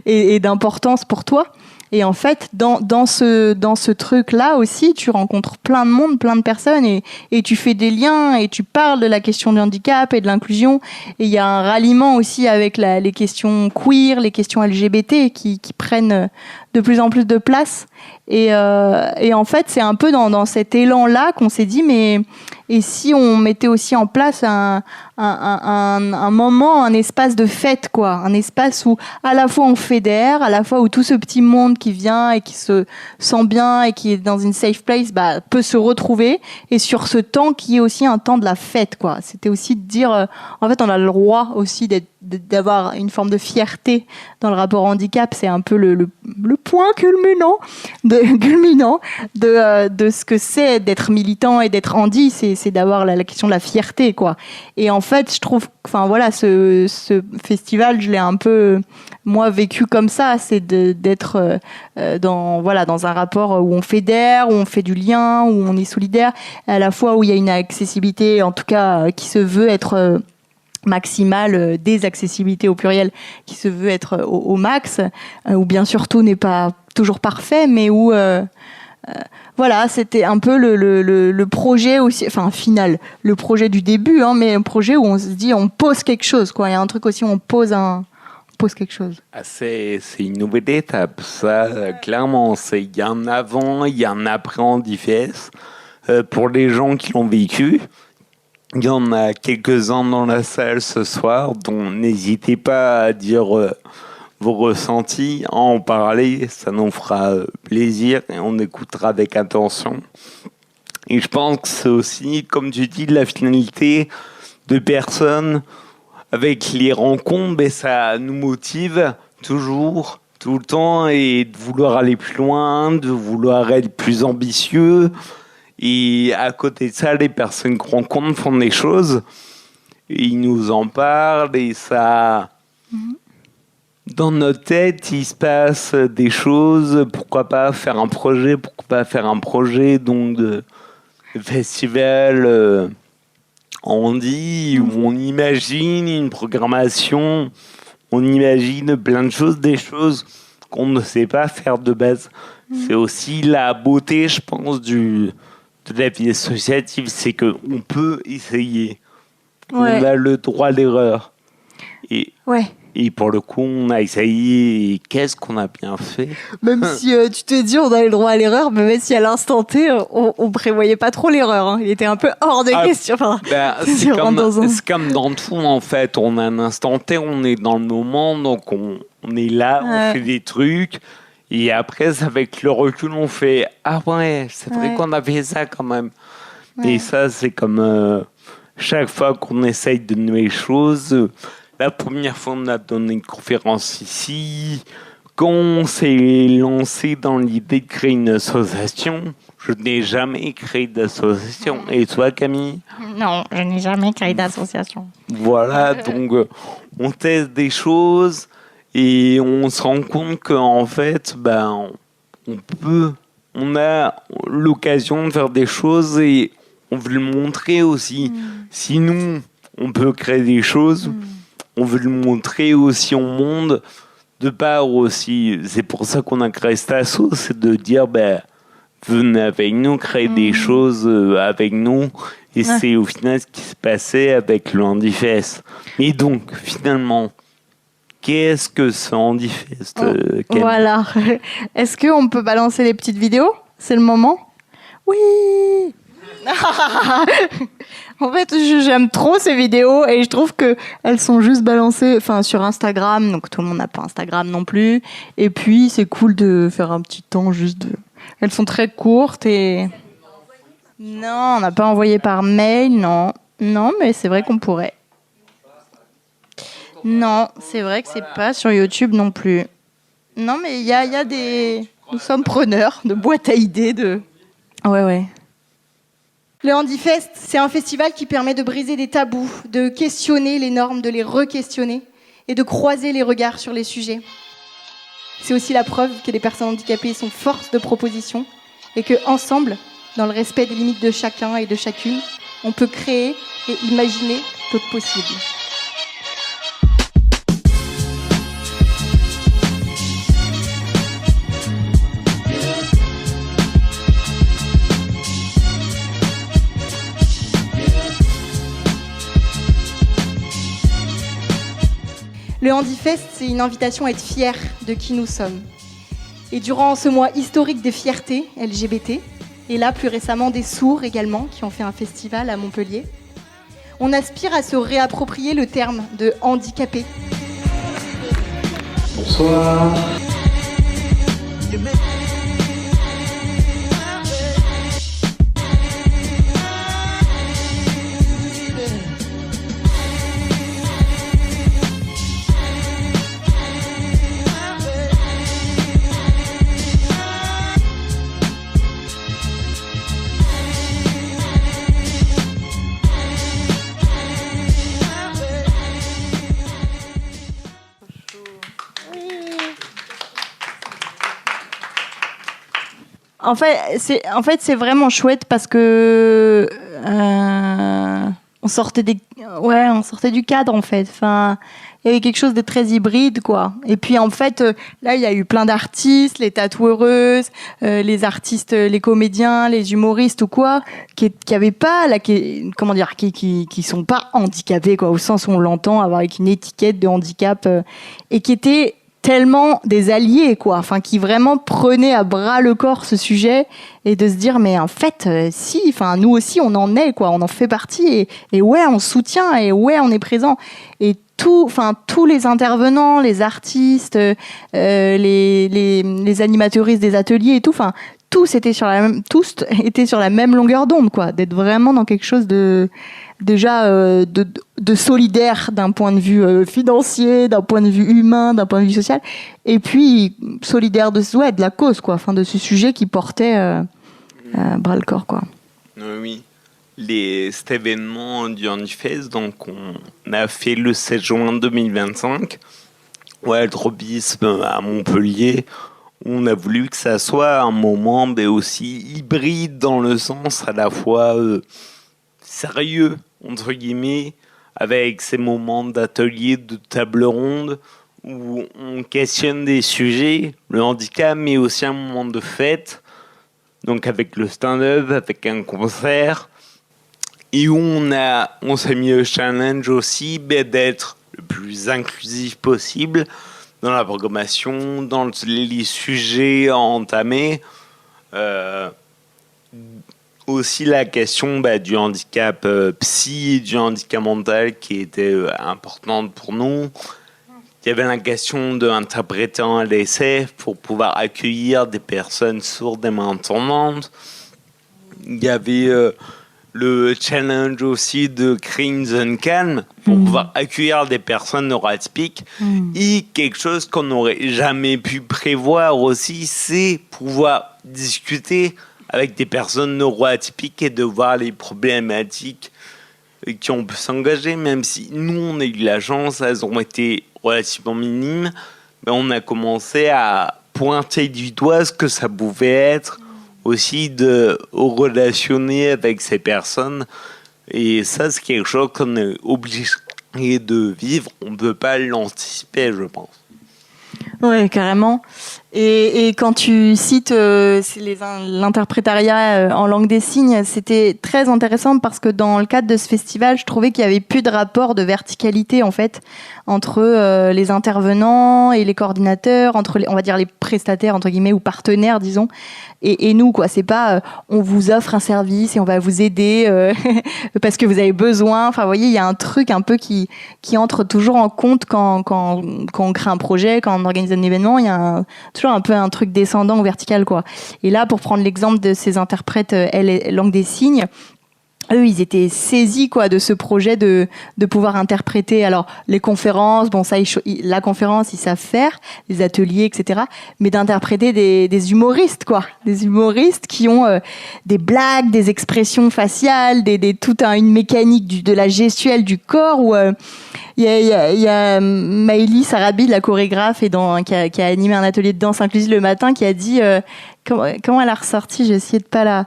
et d'importance pour toi. Et en fait, dans ce truc-là aussi, tu rencontres plein de monde, plein de personnes, et tu fais des liens, et tu parles de la question du handicap et de l'inclusion. Et il y a un ralliement aussi avec les questions queer, les questions LGBT qui prennent de plus en plus de place. Et en fait, c'est un peu dans cet élan-là qu'on s'est dit, mais et si on mettait aussi en place un moment, un espace de fête, quoi, un espace où à la fois on fédère, à la fois où tout ce petit monde qui vient et qui se sent bien et qui est dans une safe place, peut se retrouver, et sur ce temps qui est aussi un temps de la fête, quoi. C'était aussi de dire, en fait, on a le droit aussi d'avoir une forme de fierté dans le rapport au handicap. C'est un peu le point culminant de ce que c'est d'être militant et d'être handi, c'est d'avoir la question de la fierté, quoi. Et en fait, je trouve, enfin voilà, ce festival, je l'ai un peu moi vécu comme ça, c'est d'être dans un rapport où on fédère, où on fait du lien, où on est solidaire, à la fois où il y a une accessibilité, en tout cas qui se veut être maximale, des accessibilités au pluriel qui se veut être au max, où bien sûr tout n'est pas toujours parfait, mais où voilà, c'était un peu le projet aussi, enfin final, le projet du début, hein, mais un projet où on se dit on pose quelque chose, quoi. Il y a un truc aussi où on pose quelque chose. C'est une nouvelle étape, ça, clairement. Il y a un avant, il y a un après Handifest. Pour les gens qui l'ont vécu, il y en a quelques-uns dans la salle ce soir, donc n'hésitez pas à dire vos ressentis, à en parler, ça nous fera plaisir et on écoutera avec attention. Et je pense que c'est aussi, comme tu dis, la finalité de personnes avec les rencontres, mais ça nous motive toujours, tout le temps, et de vouloir aller plus loin, de vouloir être plus ambitieux. Et à côté de ça, les personnes qu'on rencontre font des choses, et ils nous en parlent, et ça... Dans notre tête, il se passe des choses. Pourquoi pas faire un projet donc de festival handi, où on imagine une programmation, on imagine plein de choses, des choses qu'on ne sait pas faire de base. C'est aussi la beauté, je pense, de la vie associative, c'est qu'on peut essayer. Ouais. On a le droit à l'erreur. Et pour le coup, on a essayé. Et qu'est-ce qu'on a bien fait? Même si tu te dis on a le droit à l'erreur, mais même si à l'instant T, on prévoyait pas trop l'erreur. Hein. Il était un peu hors de question. Enfin, c'est comme dans tout, en fait. On a un instant T, on est dans le moment, donc on est là, on fait des trucs. Et après, avec le recul, on fait « Ah ouais, c'est vrai qu'on a fait ça quand même. » Et ça, c'est comme chaque fois qu'on essaye de nouvelles choses... La première fois, on a donné une conférence ici. Quand on s'est lancé dans l'idée de créer une association, je n'ai jamais créé d'association. Et toi, Camille? Non, je n'ai jamais créé d'association. Voilà, donc on teste des choses et on se rend compte qu'en fait, on a l'occasion de faire des choses et on veut le montrer aussi. Si nous, on peut créer des choses... On veut le montrer aussi au monde, de part aussi. C'est pour ça qu'on a créé cet asso, c'est de dire, venez avec nous, créer des choses avec nous. Et c'est au final ce qui se passait avec le Handifest. Et donc, finalement, qu'est-ce que ce Handifest, Voilà. Est-ce qu'on peut balancer les petites vidéos? C'est le moment? Oui. En fait, j'aime trop ces vidéos et je trouve qu'elles sont juste balancées sur Instagram, donc tout le monde n'a pas Instagram non plus. Et puis, c'est cool de faire un petit temps juste de... Elles sont très courtes et... Non, on n'a pas envoyé par mail, non. Non, mais c'est vrai qu'on pourrait. Non, c'est vrai que c'est pas sur YouTube non plus. Non, mais il y a des... Nous sommes preneurs de boîtes à idées, de... Ouais. Le Handifest, c'est un festival qui permet de briser des tabous, de questionner les normes, de les re-questionner et de croiser les regards sur les sujets. C'est aussi la preuve que les personnes handicapées sont force de proposition et qu'ensemble, dans le respect des limites de chacun et de chacune, on peut créer et imaginer d'autres possibles. Le Handifest, c'est une invitation à être fier de qui nous sommes. Et durant ce mois historique des fiertés LGBT, et là plus récemment des sourds également, qui ont fait un festival à Montpellier, on aspire à se réapproprier le terme de handicapé. Bonsoir. En fait, c'est vraiment chouette parce que on sortait du cadre en fait. Enfin, il y avait quelque chose de très hybride, quoi. Et puis en fait, là, il y a eu plein d'artistes, les tatoueuses, les artistes, les comédiens, les humoristes ou quoi, qui avaient pas qui sont pas handicapés, quoi, au sens où on l'entend, avec une étiquette de handicap, et qui étaient tellement des alliés, quoi, enfin, qui vraiment prenaient à bras le corps ce sujet et de se dire, mais en fait, si, enfin, nous aussi, on en est, quoi, on en fait partie et ouais, on soutient et ouais, on est présent. Et tous les intervenants, les artistes, les animateuristes des ateliers et tout, enfin, tous étaient sur la même longueur d'onde, quoi, d'être vraiment dans quelque chose de solidaire d'un point de vue financier, d'un point de vue humain, d'un point de vue social, et puis solidaire de la cause, quoi, enfin, de ce sujet qui portait bras le corps, quoi. Oui. Cet événement du Handifest, donc on a fait le 7 juin 2025, le tropisme à Montpellier. On a voulu que ça soit un moment aussi hybride dans le sens à la fois sérieux, entre guillemets, avec ces moments d'atelier, de table ronde, où on questionne des sujets, le handicap, mais aussi un moment de fête, donc avec le stand-up, avec un concert, et où on s'est mis le challenge aussi d'être le plus inclusif possible dans la programmation, dans les sujets à entamer. Aussi la question du handicap psy et du handicap mental qui était importante pour nous. Il y avait la question d'interpréter en LSF pour pouvoir accueillir des personnes sourdes et malentendantes. Il y avait le challenge aussi de créer une zone calme pour pouvoir accueillir des personnes neuroatypiques. Et quelque chose qu'on n'aurait jamais pu prévoir aussi, c'est pouvoir discuter avec des personnes neuroatypiques et de voir les problématiques qui ont pu s'engager, même si nous, on a eu la chance, elles ont été relativement minimes, mais on a commencé à pointer du doigt ce que ça pouvait être aussi de relationner avec ces personnes. Et ça, c'est quelque chose qu'on est obligé de vivre. On ne peut pas l'anticiper, je pense. Oui, carrément. Et quand tu cites l'interprétariat en langue des signes, c'était très intéressant parce que dans le cadre de ce festival, je trouvais qu'il n'y avait plus de rapport de verticalité en fait entre les intervenants et les coordinateurs, entre on va dire les prestataires entre guillemets ou partenaires disons, et nous quoi. C'est pas on vous offre un service et on va vous aider parce que vous avez besoin. Enfin, vous voyez, il y a un truc un peu qui entre toujours en compte quand on crée un projet, quand on organise un événement. Il y a toujours un peu un truc descendant ou vertical, quoi. Et là, pour prendre l'exemple de ces interprètes langue des signes, eux, ils étaient saisis, quoi, de ce projet de pouvoir interpréter. Alors, les conférences, bon, ça, la conférence, ils savent faire, les ateliers, etc. Mais d'interpréter des humoristes, quoi. Des humoristes qui ont des blagues, des expressions faciales, toute une mécanique de la gestuelle du corps où il y a Maëlys Arabi, la chorégraphe, qui a animé un atelier de danse inclusive le matin, qui a dit comment elle a ressorti, j'ai essayé de pas la...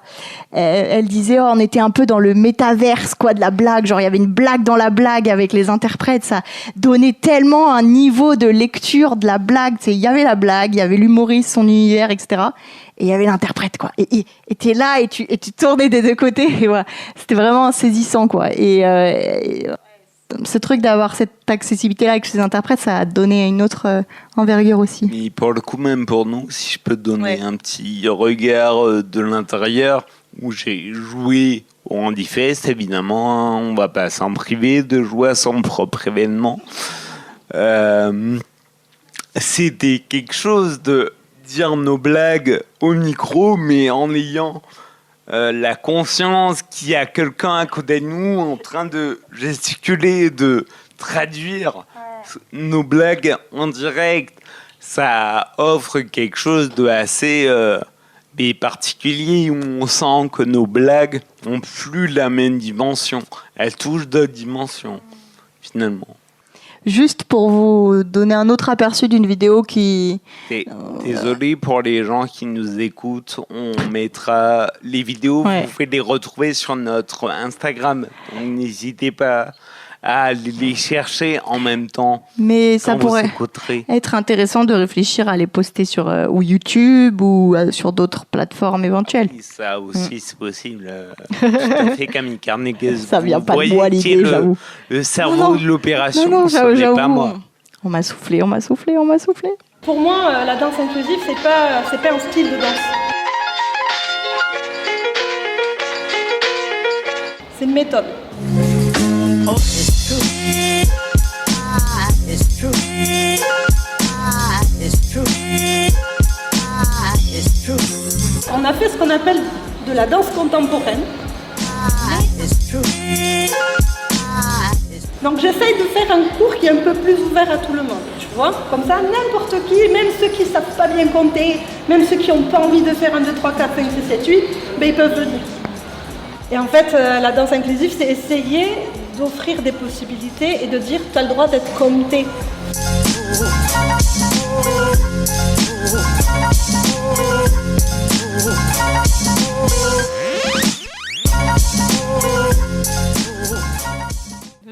Elle disait, on était un peu dans le métaverse, quoi, de la blague. Genre, il y avait une blague dans la blague avec les interprètes. Ça donnait tellement un niveau de lecture de la blague. Il y avait la blague, il y avait l'humoriste, son univers, etc. Et il y avait l'interprète, quoi. Et t'es là et tu tournais des deux côtés. Et voilà. C'était vraiment saisissant, quoi. ce truc d'avoir cette accessibilité-là avec ces interprètes, ça a donné une autre envergure aussi. Mais pour le coup, même pour nous, si je peux te donner un petit regard de l'intérieur, où j'ai joué au Handifest, évidemment, on va pas s'en priver de jouer à son propre événement. C'était quelque chose de dire nos blagues au micro, mais en ayant la conscience qu'il y a quelqu'un à côté de nous en train de gesticuler, de traduire nos blagues en direct. Ça offre quelque chose de assez particulier, où on sent que nos blagues n'ont plus la même dimension. Elles touchent d'autres dimensions, finalement. Juste pour vous donner un autre aperçu d'une vidéo qui... Désolé pour les gens qui nous écoutent, on mettra les vidéos, vous pouvez les retrouver sur notre Instagram. Donc n'hésitez pas à aller les chercher en même temps. Mais ça pourrait être intéressant de réfléchir à les poster sur ou YouTube ou sur d'autres plateformes éventuelles. Oui, ça aussi, c'est possible. Tout à fait, Camille Carnegie. Ça vient pas de moi l'idée, j'avoue. Le cerveau de l'opération, non, ce n'est pas moi. On m'a soufflé. Pour moi, la danse inclusive, c'est pas un style de danse. C'est une méthode. Oh, it's true. It's true. It's true. It's true. On a fait ce qu'on appelle de la danse contemporaine. It's true. Donc j'essaye de faire un cours qui est un peu plus ouvert à tout le monde, tu vois. Comme ça, n'importe qui, même ceux qui ne savent pas bien compter, même ceux qui n'ont pas envie de faire 1, 2, 3, 4, 5, 6, 7, 8, ben, ils peuvent venir. Et en fait, la danse inclusive, c'est essayer d'offrir des possibilités et de dire tu as le droit d'être comme t'es.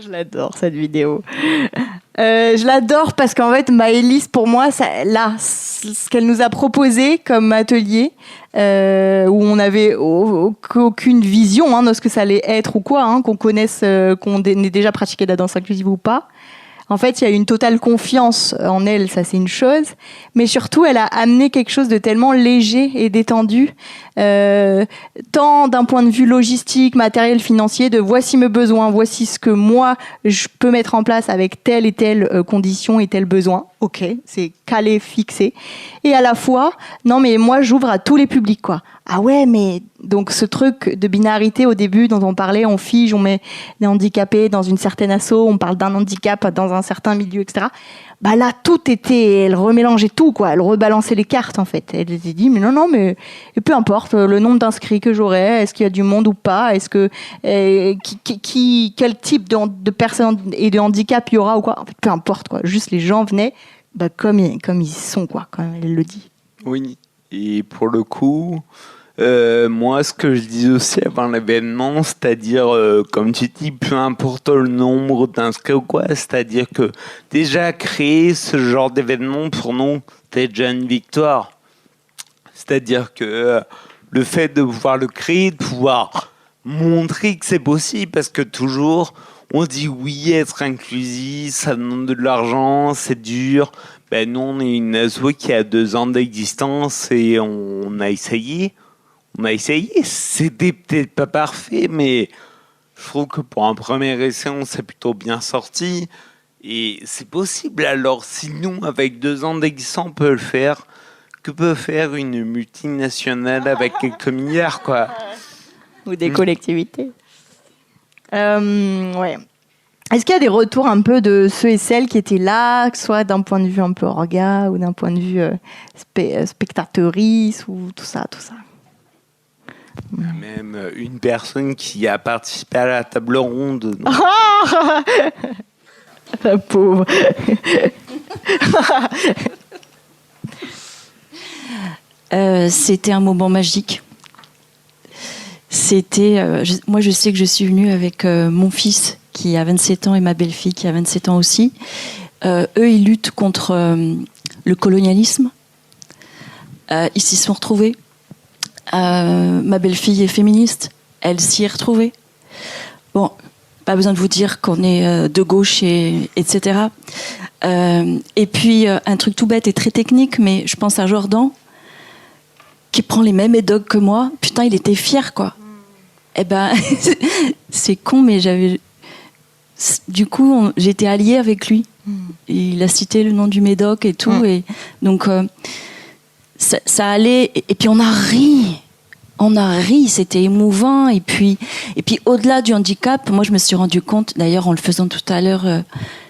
Je l'adore cette vidéo. Je l'adore parce qu'en fait, Maëlys, pour moi, ce qu'elle nous a proposé comme atelier, où on n'avait aucune vision de ce que ça allait être ou quoi, qu'on connaisse, qu'on ait déjà pratiqué de la danse inclusive ou pas. En fait, il y a une totale confiance en elle, ça c'est une chose. Mais surtout, elle a amené quelque chose de tellement léger et détendu, tant d'un point de vue logistique, matériel, financier, de voici mes besoins, voici ce que moi je peux mettre en place avec telle et telle condition et tel besoin. Ok, c'est calé, fixé. Et à la fois, non mais moi j'ouvre à tous les publics, quoi. Ah ouais, mais donc ce truc de binarité au début dont on parlait, on fige, on met des handicapés dans une certaine asso, on parle d'un handicap dans un certain milieu, etc. Bah là, tout était, elle remélangeait tout, quoi. Elle rebalançait les cartes, en fait. Elle s'est dit, mais non, mais peu importe le nombre d'inscrits que j'aurai, est-ce qu'il y a du monde ou pas, est-ce que quel type de personnes et de handicap il y aura ou quoi. En fait, peu importe, quoi. Juste les gens venaient, bah comme ils sont, quoi. Comme elle le dit. Oui. Et pour le coup. Moi, ce que je dis aussi avant l'événement, c'est-à-dire, comme tu dis, peu importe le nombre d'inscrits ou quoi, c'est-à-dire que déjà créer ce genre d'événement, pour nous, c'est déjà une victoire. C'est-à-dire que le fait de pouvoir le créer, de pouvoir montrer que c'est possible, parce que toujours, on dit oui, être inclusif, ça demande de l'argent, c'est dur. Ben, nous, on est une asso qui a 2 ans d'existence et on a essayé. C'était peut-être pas parfait, mais je trouve que pour un premier essai, on s'est plutôt bien sorti. Et c'est possible. Alors, si nous, avec 2 ans d'existence, on peut le faire, que peut faire une multinationale avec quelques milliards, quoi? Ou des collectivités. Ouais. Est-ce qu'il y a des retours un peu de ceux et celles qui étaient là, que ce soit d'un point de vue un peu orga ou d'un point de vue spectatrice ou tout ça? Même une personne qui a participé à la table ronde. La pauvre. C'était un moment magique. Moi, je sais que je suis venue avec mon fils qui a 27 ans et ma belle-fille qui a 27 ans aussi. Eux, ils luttent contre le colonialisme. Ils s'y sont retrouvés. Ma belle-fille est féministe, elle s'y est retrouvée. Bon, Pas besoin de vous dire qu'on est de gauche, etc. Et puis, un truc tout bête et très technique, mais je pense à Jordan, qui prend les mêmes médocs que moi. Putain, il était fier, quoi. Eh ben, c'est con, mais du coup, j'étais alliée avec lui. Il a cité le nom du médoc et tout. Et donc, ça allait. Et puis, on a ri, c'était émouvant. Et puis au-delà du handicap, moi, je me suis rendu compte, d'ailleurs, en le faisant tout à l'heure,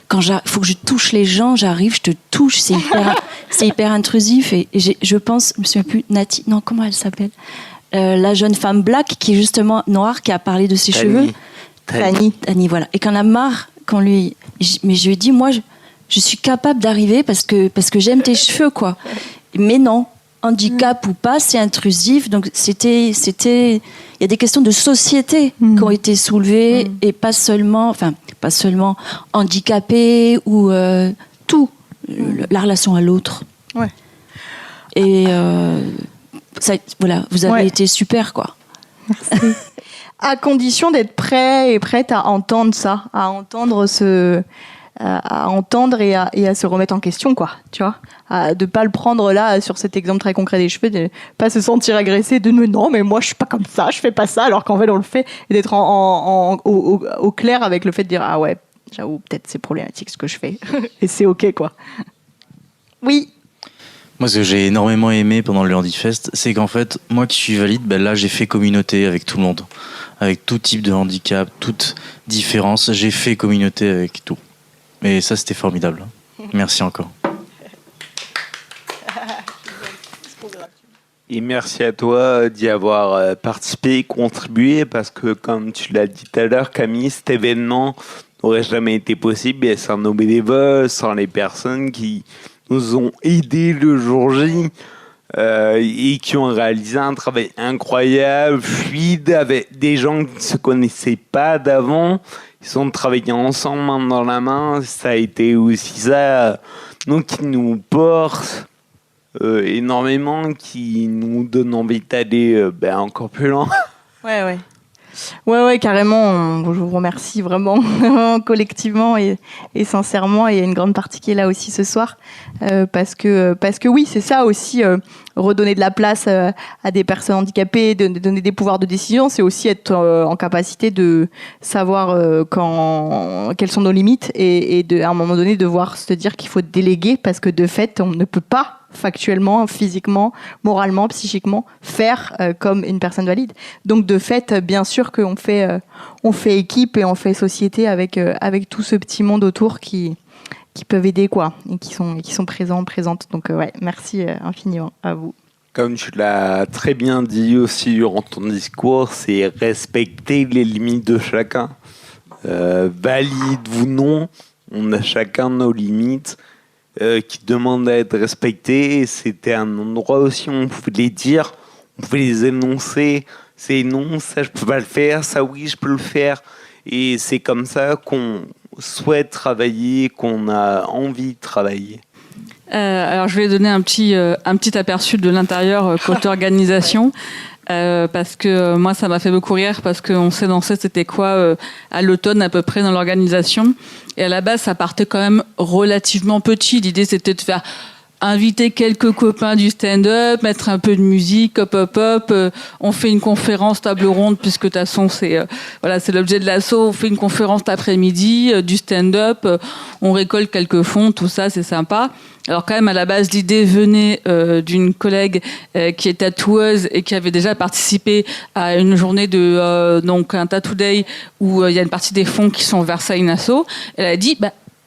quand il faut que je touche les gens, j'arrive, je te touche, c'est hyper intrusif. Et je pense, je me souviens plus, Nati, non, comment elle s'appelle, la jeune femme black qui est justement noire, qui a parlé de ses cheveux. Tani, voilà. Et qu'on a marre, mais je lui ai dit, moi, je suis capable d'arriver parce que j'aime tes cheveux, quoi. Mais non, handicap ou pas, c'est intrusif. Donc il y a des questions de société qui ont été soulevées et pas seulement handicapé ou tout, la relation à l'autre. Ouais. Et voilà, vous avez été super, quoi. Merci. À condition d'être prêt et prête à entendre ça, à entendre et à se remettre en question, quoi, tu vois, de pas le prendre là sur cet exemple très concret des cheveux, de pas se sentir agressé, de non mais moi je suis pas comme ça, je fais pas ça, alors qu'en fait on le fait, et d'être au clair avec le fait de dire ah ouais, j'avoue peut-être c'est problématique ce que je fais et c'est ok, quoi. Oui. Moi, ce que j'ai énormément aimé pendant le Handifest, c'est qu'en fait, moi qui suis valide, là j'ai fait communauté avec tout le monde, avec tout type de handicap, toute différence, j'ai fait communauté avec tout. Et ça, c'était formidable. Merci encore. Et merci à toi d'y avoir participé et contribué, parce que, comme tu l'as dit tout à l'heure, Camille, cet événement n'aurait jamais été possible et sans nos bénévoles, sans les personnes qui nous ont aidés le jour J et qui ont réalisé un travail incroyable, fluide, avec des gens qui ne se connaissaient pas d'avant. Ils ont travaillé ensemble, main dans la main. Ça a été aussi ça, donc, qui nous porte énormément, qui nous donne envie d'aller encore plus loin. Ouais, carrément. Je vous remercie vraiment collectivement et sincèrement. Et il y a une grande partie qui est là aussi ce soir. Parce que oui, c'est ça aussi, redonner de la place à des personnes handicapées, donner des pouvoirs de décision. C'est aussi être en capacité de savoir quelles sont nos limites et à un moment donné, devoir se dire qu'il faut déléguer, parce que de fait, on ne peut pas factuellement, physiquement, moralement, psychiquement, faire comme une personne valide. Donc de fait, bien sûr qu'on fait équipe et on fait société avec tout ce petit monde autour qui peuvent aider, quoi, et qui sont présentes. Donc merci infiniment à vous. Comme tu l'as très bien dit aussi durant ton discours, c'est respecter les limites de chacun. Valide ou non, on a chacun nos limites. Qui demandent à être respectés. C'était un endroit aussi où on pouvait les dire, on pouvait les énoncer. C'est non, ça je peux pas le faire, ça oui je peux le faire. Et c'est comme ça qu'on souhaite travailler, qu'on a envie de travailler. Alors je vais donner un petit aperçu de l'intérieur côté organisation. Parce que moi ça m'a fait beaucoup rire, parce qu'on s'est lancé, c'était quoi, à l'automne à peu près dans l'organisation, et à la base ça partait quand même relativement petit. L'idée c'était de faire inviter quelques copains du stand-up, mettre un peu de musique, hop, on fait une conférence table ronde, puisque de toute façon c'est l'objet de l'asso. On fait une conférence l'après-midi, du stand-up, on récolte quelques fonds, tout ça c'est sympa. Alors quand même, à la base, l'idée venait d'une collègue qui est tatoueuse et qui avait déjà participé à une journée donc un tattoo day où il y a une partie des fonds qui sont versés à une asso. Elle a dit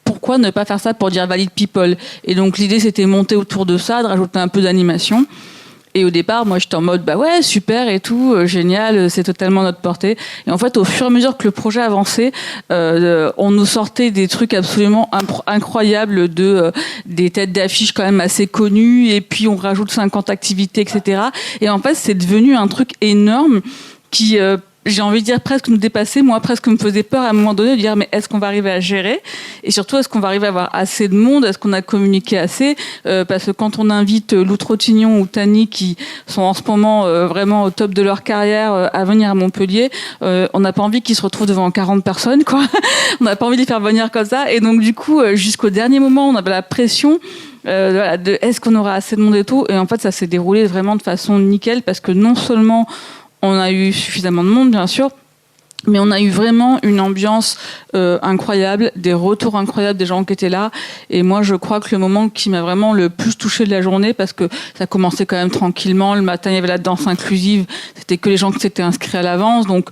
pourquoi ne pas faire ça pour dire Valid People. Et donc l'idée c'était monter autour de ça, de rajouter un peu d'animation. Et au départ, moi, j'étais en mode, ouais, super et tout, génial, c'est totalement notre portée. Et en fait, au fur et à mesure que le projet avançait, on nous sortait des trucs absolument incroyables, des têtes d'affiches quand même assez connues, et puis on rajoute 50 activités, etc. Et en fait, c'est devenu un truc énorme qui j'ai envie de dire presque nous dépasser, moi presque me faisait peur à un moment donné de dire mais est-ce qu'on va arriver à gérer et surtout est-ce qu'on va arriver à avoir assez de monde, est-ce qu'on a communiqué assez parce que quand on invite Lou Trottignon ou Tani qui sont en ce moment vraiment au top de leur carrière à venir à Montpellier, on n'a pas envie qu'ils se retrouvent devant 40 personnes quoi. On n'a pas envie de les faire venir comme ça et donc du coup jusqu'au dernier moment on avait la pression voilà, de est-ce qu'on aura assez de monde et tout et en fait ça s'est déroulé vraiment de façon nickel parce que non seulement on a eu suffisamment de monde, bien sûr, mais on a eu vraiment une ambiance incroyable, des retours incroyables des gens qui étaient là. Et moi, je crois que le moment qui m'a vraiment le plus touchée de la journée, parce que ça commençait quand même tranquillement, le matin, il y avait la danse inclusive, c'était que les gens qui s'étaient inscrits à l'avance. Donc,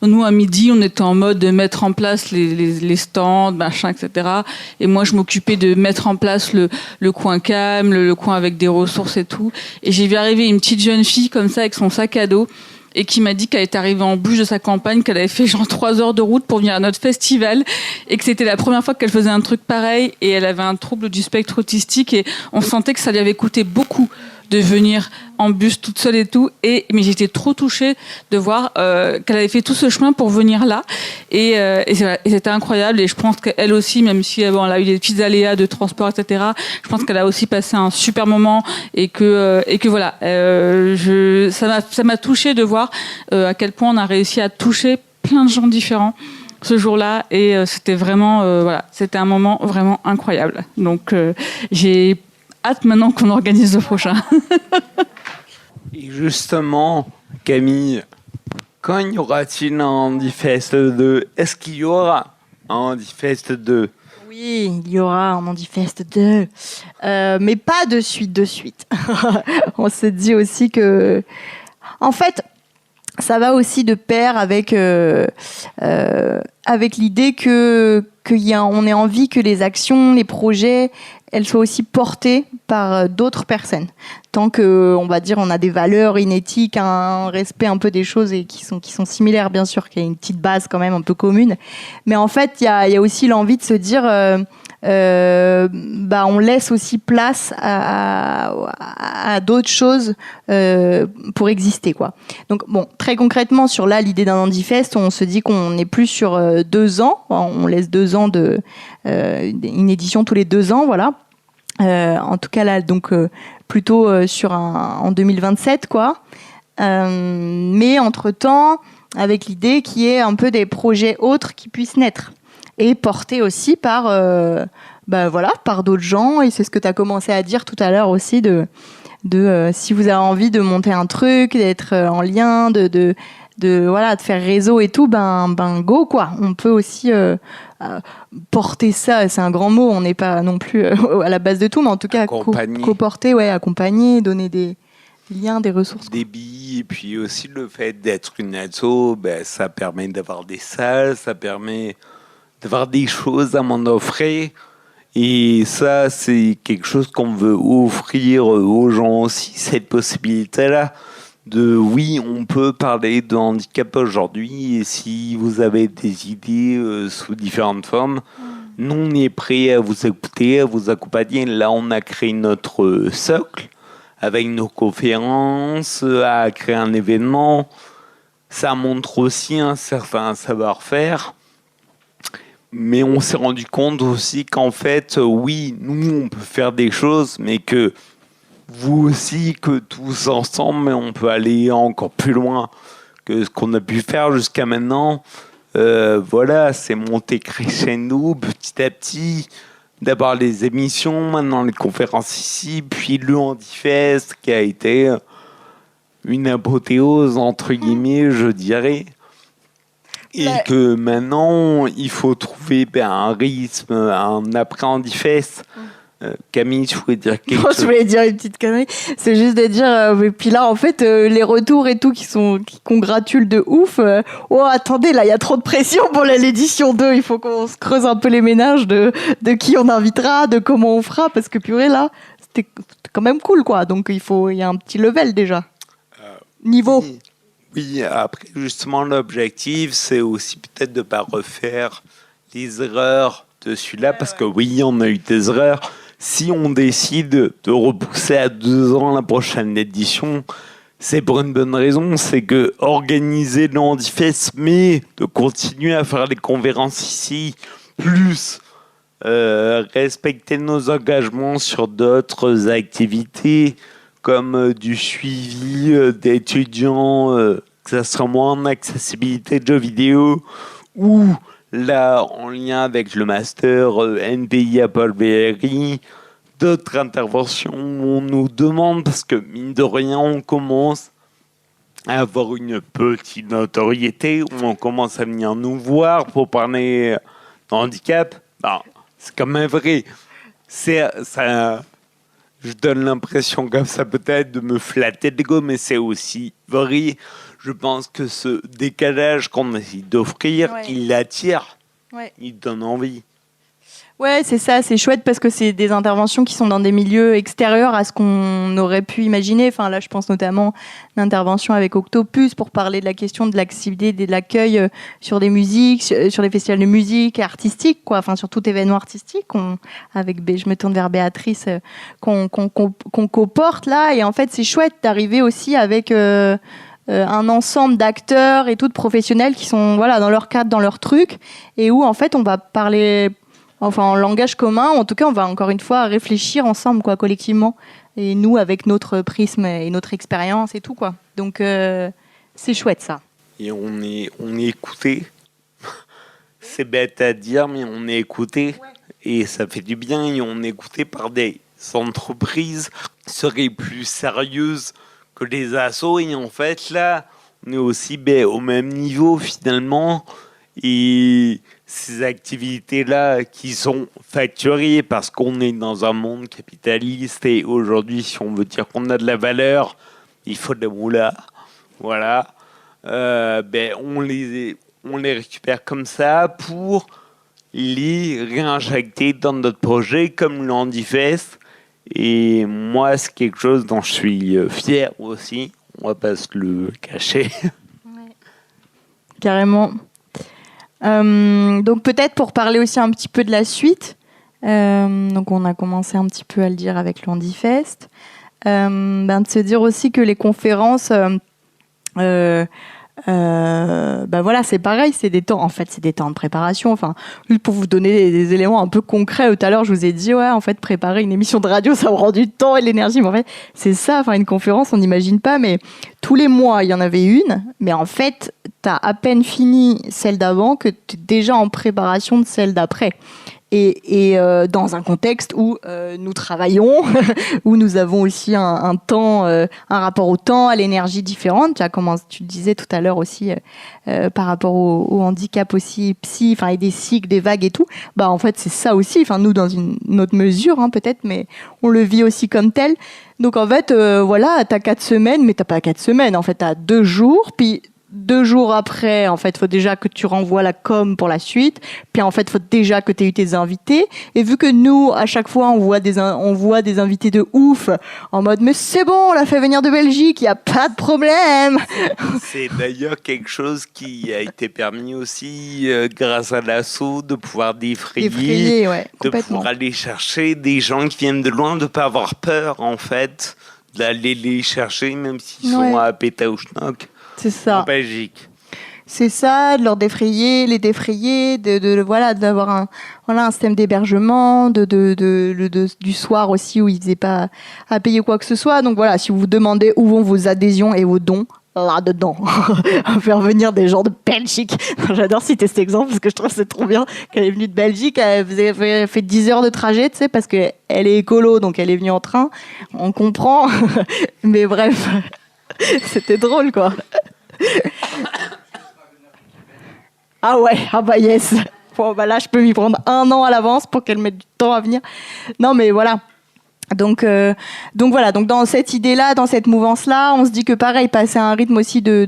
nous, à midi, on était en mode de mettre en place les stands, machin, etc. Et moi, je m'occupais de mettre en place le coin cam, le coin avec des ressources et tout. Et j'ai vu arriver une petite jeune fille comme ça, avec son sac à dos, et qui m'a dit qu'elle était arrivée en bus de sa campagne, qu'elle avait fait genre 3 heures de route pour venir à notre festival et que c'était la première fois qu'elle faisait un truc pareil et elle avait un trouble du spectre autistique et on sentait que ça lui avait coûté beaucoup de venir en bus toute seule et tout mais j'étais trop touchée de voir qu'elle avait fait tout ce chemin pour venir là et c'était incroyable et je pense qu'elle aussi même si bon, elle a eu des petits aléas de transport etc, je pense qu'elle a aussi passé un super moment et que voilà ça m'a touchée de voir à quel point on a réussi à toucher plein de gens différents ce jour-là et c'était vraiment voilà, c'était un moment vraiment incroyable donc j'ai hâte maintenant qu'on organise le prochain. Et justement, Camille, quand y aura-t-il un Handifest 2 ? Est-ce qu'il y aura un Handifest 2 ? Oui, il y aura un Handifest 2, mais pas de suite. On se dit aussi que, en fait, ça va aussi de pair avec l'idée qu'on ait envie que les actions, les projets, elles soient aussi portées par d'autres personnes. Tant que, on va dire, on a des valeurs, une éthique, un respect un peu des choses et qui sont similaires, bien sûr, qu'il y a une petite base quand même un peu commune. Mais en fait, il y a aussi l'envie de se dire, on laisse aussi place à d'autres choses pour exister, quoi. Donc bon, très concrètement sur l'idée d'un Handifest, on se dit qu'on n'est plus sur 2 ans, on laisse 2 ans une édition tous les 2 ans, voilà. En tout cas là, donc plutôt en 2027, quoi. Mais entre-temps, avec l'idée qu'il y ait un peu des projets autres qui puissent naître et portés aussi par d'autres gens. Et c'est ce que tu as commencé à dire tout à l'heure aussi de si vous avez envie de monter un truc, d'être en lien, de faire réseau et tout, go, quoi. On peut aussi porter ça, c'est un grand mot, on n'est pas non plus à la base de tout, mais en tout cas co-porter, accompagner, donner des liens, des ressources. Des billes, et puis aussi le fait d'être une asso, ça permet d'avoir des salles, ça permet d'avoir des choses à m'en offrir. Et ça, c'est quelque chose qu'on veut offrir aux gens aussi, cette possibilité-là. Oui, on peut parler de handicap aujourd'hui et si vous avez des idées sous différentes formes, nous on est prêts à vous écouter, à vous accompagner. Là, on a créé notre socle avec nos conférences, à créer un événement. Ça montre aussi un certain savoir-faire. Mais on s'est rendu compte aussi qu'en fait, oui, nous on peut faire des choses, mais que vous aussi, que tous ensemble, on peut aller encore plus loin que ce qu'on a pu faire jusqu'à maintenant. C'est monté crescendo petit à petit. D'abord les émissions, maintenant les conférences ici, puis le Handifest qui a été une apothéose, entre guillemets, je dirais. Et que maintenant, il faut trouver un rythme, un après-Handifest. Camille, je voulais dire quelque chose. Je voulais dire une petite connerie. C'est juste de dire, et puis là, en fait, les retours et tout qui congratulent de ouf. Attendez, là, il y a trop de pression pour l'édition 2. Il faut qu'on se creuse un peu les ménages de qui on invitera, de comment on fera, parce que purée, là, c'était quand même cool, quoi. Donc, il y a un petit level déjà. Niveau. Oui, après, justement, l'objectif, c'est aussi peut-être de ne pas refaire les erreurs de celui-là, parce que oui, on a eu des erreurs. Si on décide de repousser à 2 ans la prochaine édition, c'est pour une bonne raison, c'est que organiser le Handifest, mais de continuer à faire les conférences ici, plus respecter nos engagements sur d'autres activités, comme du suivi d'étudiants, que ça soit moins en accessibilité de jeux vidéo, ou là, en lien avec le master NPI à Paul Valéry, d'autres interventions où on nous demande, parce que mine de rien, on commence à avoir une petite notoriété, où on commence à venir nous voir pour parler de handicap. C'est quand même vrai. Ça, je donne l'impression comme ça peut-être de me flatter l'ego, mais c'est aussi vrai. Je pense que ce décalage qu'on essaie d'offrir, il attire, il donne envie. Ouais, c'est ça, c'est chouette parce que c'est des interventions qui sont dans des milieux extérieurs à ce qu'on aurait pu imaginer. Enfin, là, je pense notamment à l'intervention avec Octopus pour parler de la question de l'accessibilité, de l'accueil sur des musiques, sur les festivals de musique artistique, quoi. Enfin, sur tout événement artistique. Je me tourne vers Béatrice, qu'on co-porte là. Et en fait, c'est chouette d'arriver aussi avec un ensemble d'acteurs et tout de professionnels qui sont dans leur cadre, dans leur truc, et où en fait, on va parler. Enfin, en langage commun, en tout cas, on va encore une fois réfléchir ensemble, quoi, collectivement. Et nous, avec notre prisme et notre expérience et tout, quoi. Donc, c'est chouette, ça. Et on est écouté. C'est bête à dire, mais on est écouté. Ouais. Et ça fait du bien. Et on est écouté par des entreprises qui seraient plus sérieuses que les assos. Et en fait, là, on est aussi au même niveau, finalement. Et ces activités-là qui sont facturées parce qu'on est dans un monde capitaliste et aujourd'hui, si on veut dire qu'on a de la valeur, il faut de la moula. Voilà. On les récupère comme ça pour les réinjecter dans notre projet comme le Handifest. Et moi, c'est quelque chose dont je suis fier aussi. On va pas se le cacher. Ouais. Carrément. Donc peut-être pour parler aussi un petit peu de la suite, donc on a commencé un petit peu à le dire avec le Handifest, de se dire aussi que les conférences, c'est pareil, c'est des temps de préparation. Enfin, pour vous donner des éléments un peu concrets, tout à l'heure je vous ai dit en fait préparer une émission de radio ça me prend du temps et de l'énergie, mais en fait c'est ça. Enfin, une conférence on n'imagine pas, mais tous les mois il y en avait une, mais en fait t'as à peine fini celle d'avant que t'es déjà en préparation de celle d'après. Et dans un contexte où nous travaillons, où nous avons aussi un temps, un rapport au temps, à l'énergie différente. Comme tu le disais tout à l'heure aussi, par rapport au handicap aussi psy, et des cycles, des vagues et tout. En fait, c'est ça aussi. Enfin, nous, dans une autre mesure, peut-être, mais on le vit aussi comme tel. Donc, en fait, t'as 4 semaines, mais t'as pas 4 semaines. En fait, t'as 2 jours, puis 2 jours après, en fait, faut déjà que tu renvoies la com pour la suite. Puis en fait, faut déjà que tu aies eu tes invités. Et vu que nous, à chaque fois, on voit des invités de ouf, en mode mais c'est bon, on l'a fait venir de Belgique, il y a pas de problème. C'est d'ailleurs quelque chose qui a été permis aussi grâce à l'assaut de pouvoir défrayer, de pouvoir aller chercher des gens qui viennent de loin, de pas avoir peur en fait d'aller les chercher, même s'ils sont à Pétaouchnok. C'est ça. En Belgique. C'est ça, de leur les défrayer, d'avoir un système d'hébergement, du soir aussi où ils n'avaient pas à payer quoi que ce soit. Donc voilà, si vous vous demandez où vont vos adhésions et vos dons, là-dedans, à faire venir des gens de Belgique. J'adore citer cet exemple parce que je trouve que c'est trop bien qu'elle est venue de Belgique, elle avait fait 10 heures de trajet, tu sais, parce qu'elle est écolo, donc elle est venue en train. On comprend, mais bref, c'était drôle, quoi. Ah ouais, yes. Bon, là, je peux m'y prendre 1 an à l'avance pour qu'elle mette du temps à venir. Non, mais voilà. Donc voilà. Donc dans cette idée-là, dans cette mouvance-là, on se dit que pareil, passer à un rythme aussi de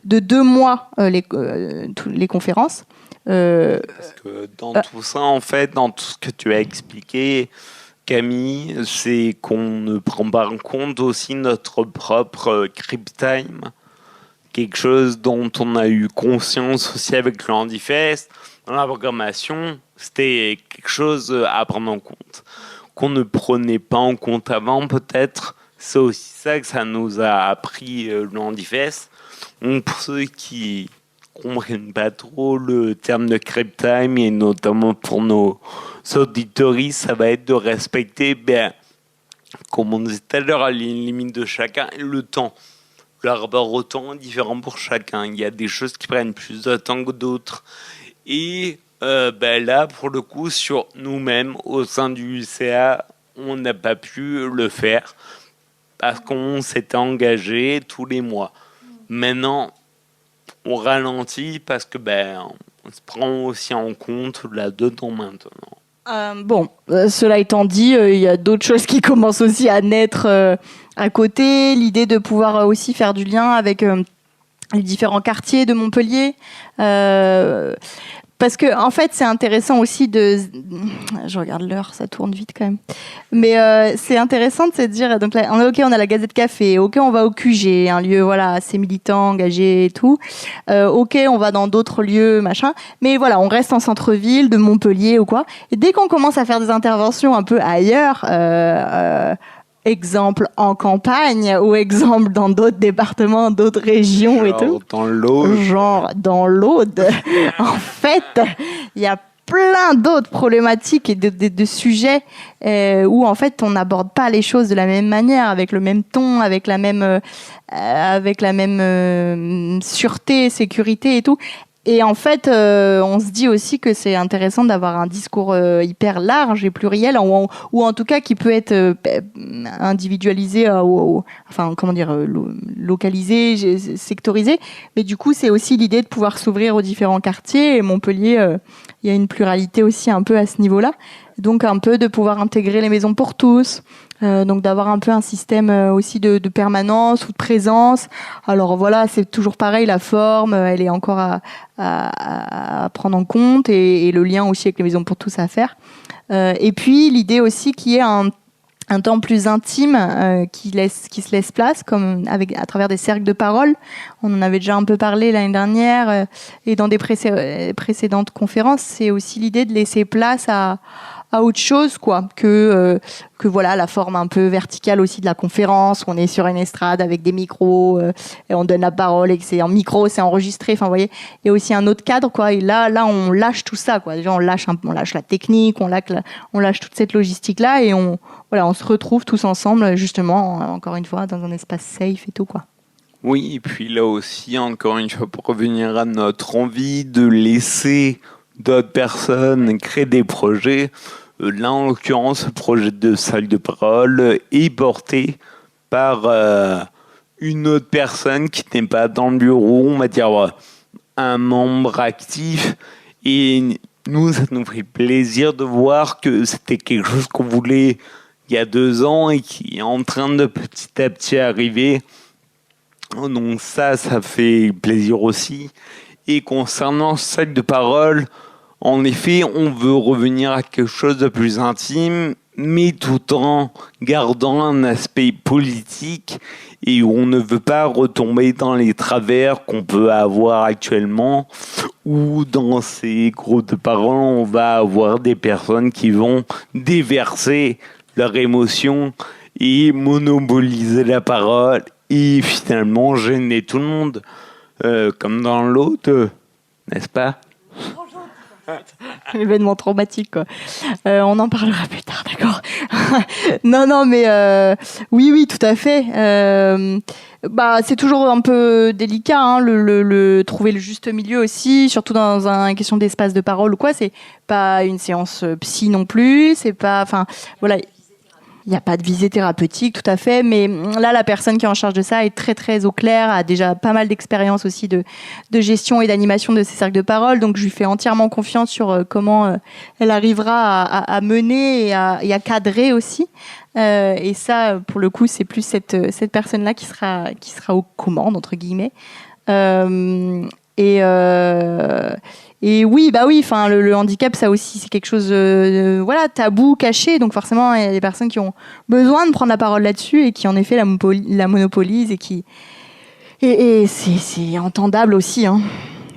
2 mois les conférences. Parce que dans tout ça, en fait, dans tout ce que tu as expliqué, Camille, c'est qu'on ne prend pas en compte aussi notre propre Crip Time. Quelque chose dont on a eu conscience aussi avec le Handifest. Dans la programmation, c'était quelque chose à prendre en compte. Qu'on ne prenait pas en compte avant, peut-être, c'est aussi ça que ça nous a appris le Handifest. Donc pour ceux qui comprennent pas trop le terme de crêpe time, et notamment pour nos auditories, ça va être de respecter, comme on disait tout à l'heure, les limites de chacun et le temps. Le rapport au temps est différent pour chacun. Il y a des choses qui prennent plus de temps que d'autres. Et là, pour le coup, sur nous-mêmes, au sein du UCA, on n'a pas pu le faire parce qu'on s'était engagé tous les mois. Maintenant, on ralentit parce que on se prend aussi en compte là-dedans maintenant. Cela étant dit, il y a d'autres choses qui commencent aussi à naître à côté. L'idée de pouvoir aussi faire du lien avec les différents quartiers de Montpellier. Parce que en fait, c'est intéressant aussi de. Je regarde l'heure, ça tourne vite quand même. Mais c'est intéressant de se dire. Donc là, on a la Gazette Café. Ok, on va au QG, un lieu assez militant, engagé et tout. Ok, on va dans d'autres lieux, machin. Mais voilà, on reste en centre-ville de Montpellier ou quoi. Et dès qu'on commence à faire des interventions un peu ailleurs. Exemple en campagne ou exemple dans d'autres départements, d'autres régions et tout. Dans l'Aude. Genre dans l'Aude. En fait, il y a plein d'autres problématiques et de sujets où en fait on n'aborde pas les choses de la même manière, avec le même ton, avec la même sûreté, sécurité et tout. Et en fait, on se dit aussi que c'est intéressant d'avoir un discours hyper large et pluriel, ou en tout cas qui peut être individualisé, localisé, sectorisé. Mais du coup, c'est aussi l'idée de pouvoir s'ouvrir aux différents quartiers. Et Montpellier, il y a une pluralité aussi un peu à ce niveau-là. Donc un peu de pouvoir intégrer les maisons pour tous. Donc d'avoir un peu un système aussi de permanence ou de présence. Alors voilà, c'est toujours pareil, la forme, elle est encore à prendre en compte et le lien aussi avec les maisons pour tous à faire. Et puis l'idée aussi qui est un temps plus intime qui se laisse place, comme à travers des cercles de parole. On en avait déjà un peu parlé l'année dernière et dans des précédentes conférences. C'est aussi l'idée de laisser place à autre chose, quoi, que voilà, la forme un peu verticale aussi de la conférence. On est sur une estrade avec des micros et on donne la parole et que c'est en micro, c'est enregistré. Enfin, vous voyez, il y a aussi un autre cadre, quoi. Et là, on lâche tout ça, quoi. Déjà, on lâche la technique, on lâche toute cette logistique-là et on se retrouve tous ensemble, justement, encore une fois, dans un espace safe et tout, quoi. Oui, et puis là aussi, encore une fois, pour revenir à notre envie de laisser d'autres personnes créer des projets. Là, en l'occurrence, ce projet de salle de parole est porté par une autre personne qui n'est pas dans le bureau, on va dire un membre actif. Et nous, ça nous fait plaisir de voir que c'était quelque chose qu'on voulait il y a 2 ans et qui est en train de petit à petit arriver. Donc ça fait plaisir aussi. Et concernant salle de parole, en effet, on veut revenir à quelque chose de plus intime, mais tout en gardant un aspect politique et où on ne veut pas retomber dans les travers qu'on peut avoir actuellement, où dans ces groupes de parole, on va avoir des personnes qui vont déverser leur émotion et monopoliser la parole et finalement gêner tout le monde, comme dans l'autre, n'est-ce pas ? Événement traumatique, quoi. On en parlera plus tard, d'accord. Non, mais oui, tout à fait. C'est toujours un peu délicat, hein, le trouver le juste milieu aussi, surtout dans une question d'espace de parole ou quoi. C'est pas une séance psy non plus. C'est pas, enfin, voilà. Il n'y a pas de visée thérapeutique, tout à fait, mais là, la personne qui est en charge de ça est très, très au clair, a déjà pas mal d'expérience aussi de gestion et d'animation de ces cercles de parole, donc je lui fais entièrement confiance sur comment elle arrivera à mener et à cadrer aussi. Et ça, pour le coup, c'est plus cette personne-là qui sera aux commandes, entre guillemets. Et oui, enfin, le handicap, ça aussi, c'est quelque chose, tabou, caché. Donc forcément, il y a des personnes qui ont besoin de prendre la parole là-dessus et qui, en effet, la monopolisent et c'est entendable aussi, hein.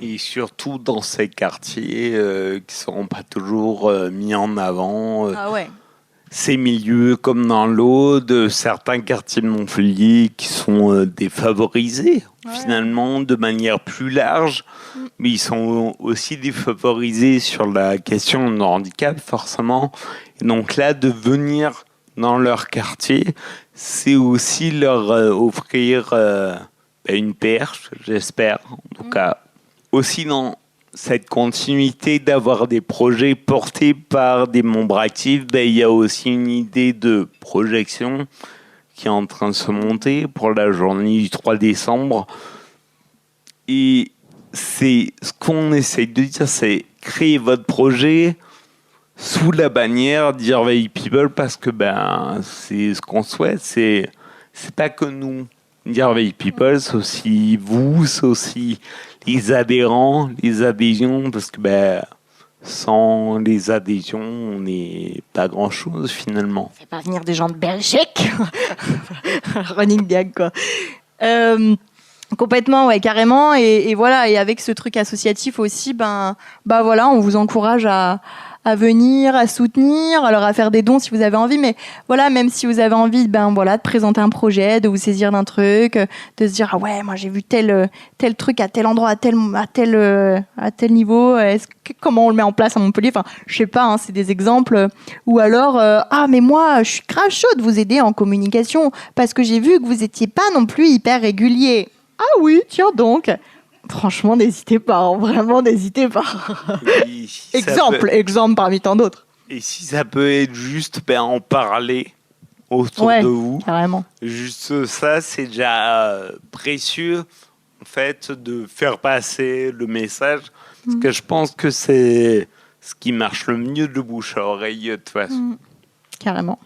Et surtout dans ces quartiers qui ne seront pas toujours mis en avant. Ah ouais. ces milieux comme dans l'Aude, de certains quartiers de Montpellier qui sont défavorisés, finalement, de manière plus large. Mais ils sont aussi défavorisés sur la question de handicap, forcément. Et donc là, de venir dans leur quartier, c'est aussi leur offrir une perche, j'espère. En tout cas, aussi dans cette continuité d'avoir des projets portés par des membres actifs, il y a aussi une idée de projection qui est en train de se monter pour la journée du 3 décembre. Et c'est ce qu'on essaye de dire, c'est créer votre projet sous la bannière Dear Valley People, parce que c'est ce qu'on souhaite. C'est pas que nous, Dear Valley People, c'est aussi vous, c'est aussi les adhérents, les adhésions, parce que sans les adhésions, on n'est pas grand-chose finalement. Fais pas venir des gens de Belgique. Running gag, quoi. Complètement, ouais, carrément. Et voilà, et avec ce truc associatif aussi, voilà, on vous encourage à venir, à soutenir, alors à faire des dons si vous avez envie, mais voilà, même si vous avez envie, de présenter un projet, de vous saisir d'un truc, de se dire ah ouais, moi j'ai vu tel truc à tel endroit, à tel niveau, comment on le met en place à Montpellier, enfin je sais pas, c'est des exemples, ou alors mais moi je suis grave chaud de vous aider en communication parce que j'ai vu que vous étiez pas non plus hyper régulier. Ah oui, tiens donc. Franchement, n'hésitez pas, vraiment n'hésitez pas. Exemple parmi tant d'autres. Et si ça peut être juste en parler autour de vous, carrément. Juste ça, c'est déjà précieux en fait de faire passer le message, parce que je pense que c'est ce qui marche le mieux de bouche à oreille de toute façon. Carrément.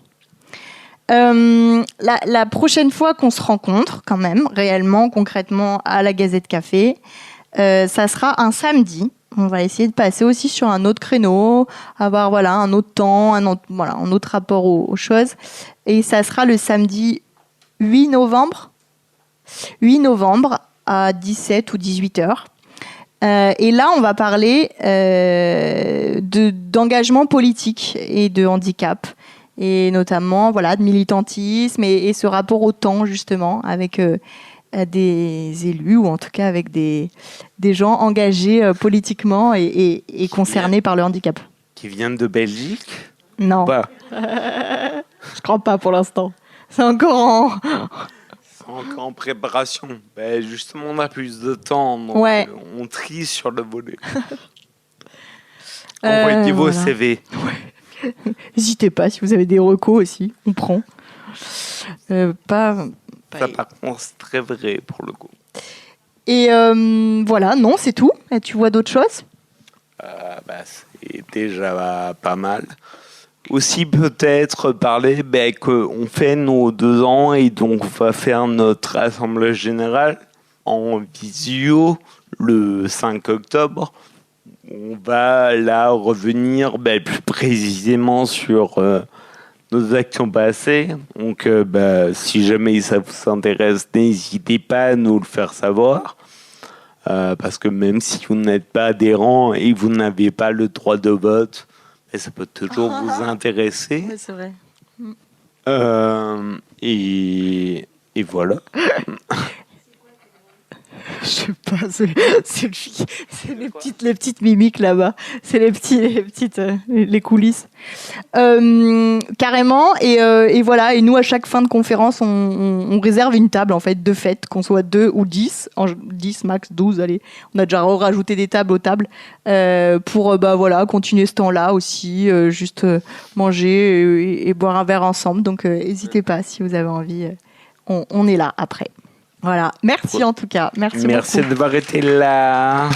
La prochaine fois qu'on se rencontre, quand même, réellement, concrètement, à la Gazette Café, ça sera un samedi. On va essayer de passer aussi sur un autre créneau, avoir un autre temps, un autre rapport aux choses. Et ça sera le samedi 8 novembre à 17 ou 18 heures. Et là, on va parler d'engagement politique et de handicap. Et notamment de militantisme et ce rapport au temps, justement, avec des élus, ou en tout cas avec des gens engagés politiquement et concernés par le handicap. Qui viennent de Belgique ? Non. Je crois pas pour l'instant. C'est encore en préparation. Justement, on a plus de temps, donc on trie sur le volet. Envoyez vos CV. Ouais. N'hésitez pas, si vous avez des recos aussi, on prend. Ça, par contre, c'est très vrai pour le coup. Et non, c'est tout. Et tu vois d'autres choses ? C'est déjà pas mal. Aussi, peut-être parler qu'on fait nos 2 ans et donc on va faire notre assemblée générale en visio le 5 octobre. On va là revenir plus précisément sur nos actions passées. Donc, si jamais ça vous intéresse, n'hésitez pas à nous le faire savoir. Parce que même si vous n'êtes pas adhérent et que vous n'avez pas le droit de vote, ça peut toujours vous intéresser. Oui, c'est vrai. Et voilà. Je sais pas, c'est les petites mimiques là-bas, c'est les coulisses. Carrément, et voilà, et nous à chaque fin de conférence, on réserve une table en fait de fête, qu'on soit 2 ou 10, 10 max 12, allez, on a déjà rajouté des tables aux tables pour continuer ce temps-là aussi, juste manger et boire un verre ensemble. Donc n'hésitez pas si vous avez envie, on est là après. Voilà, merci en tout cas. Merci beaucoup. D'avoir été là.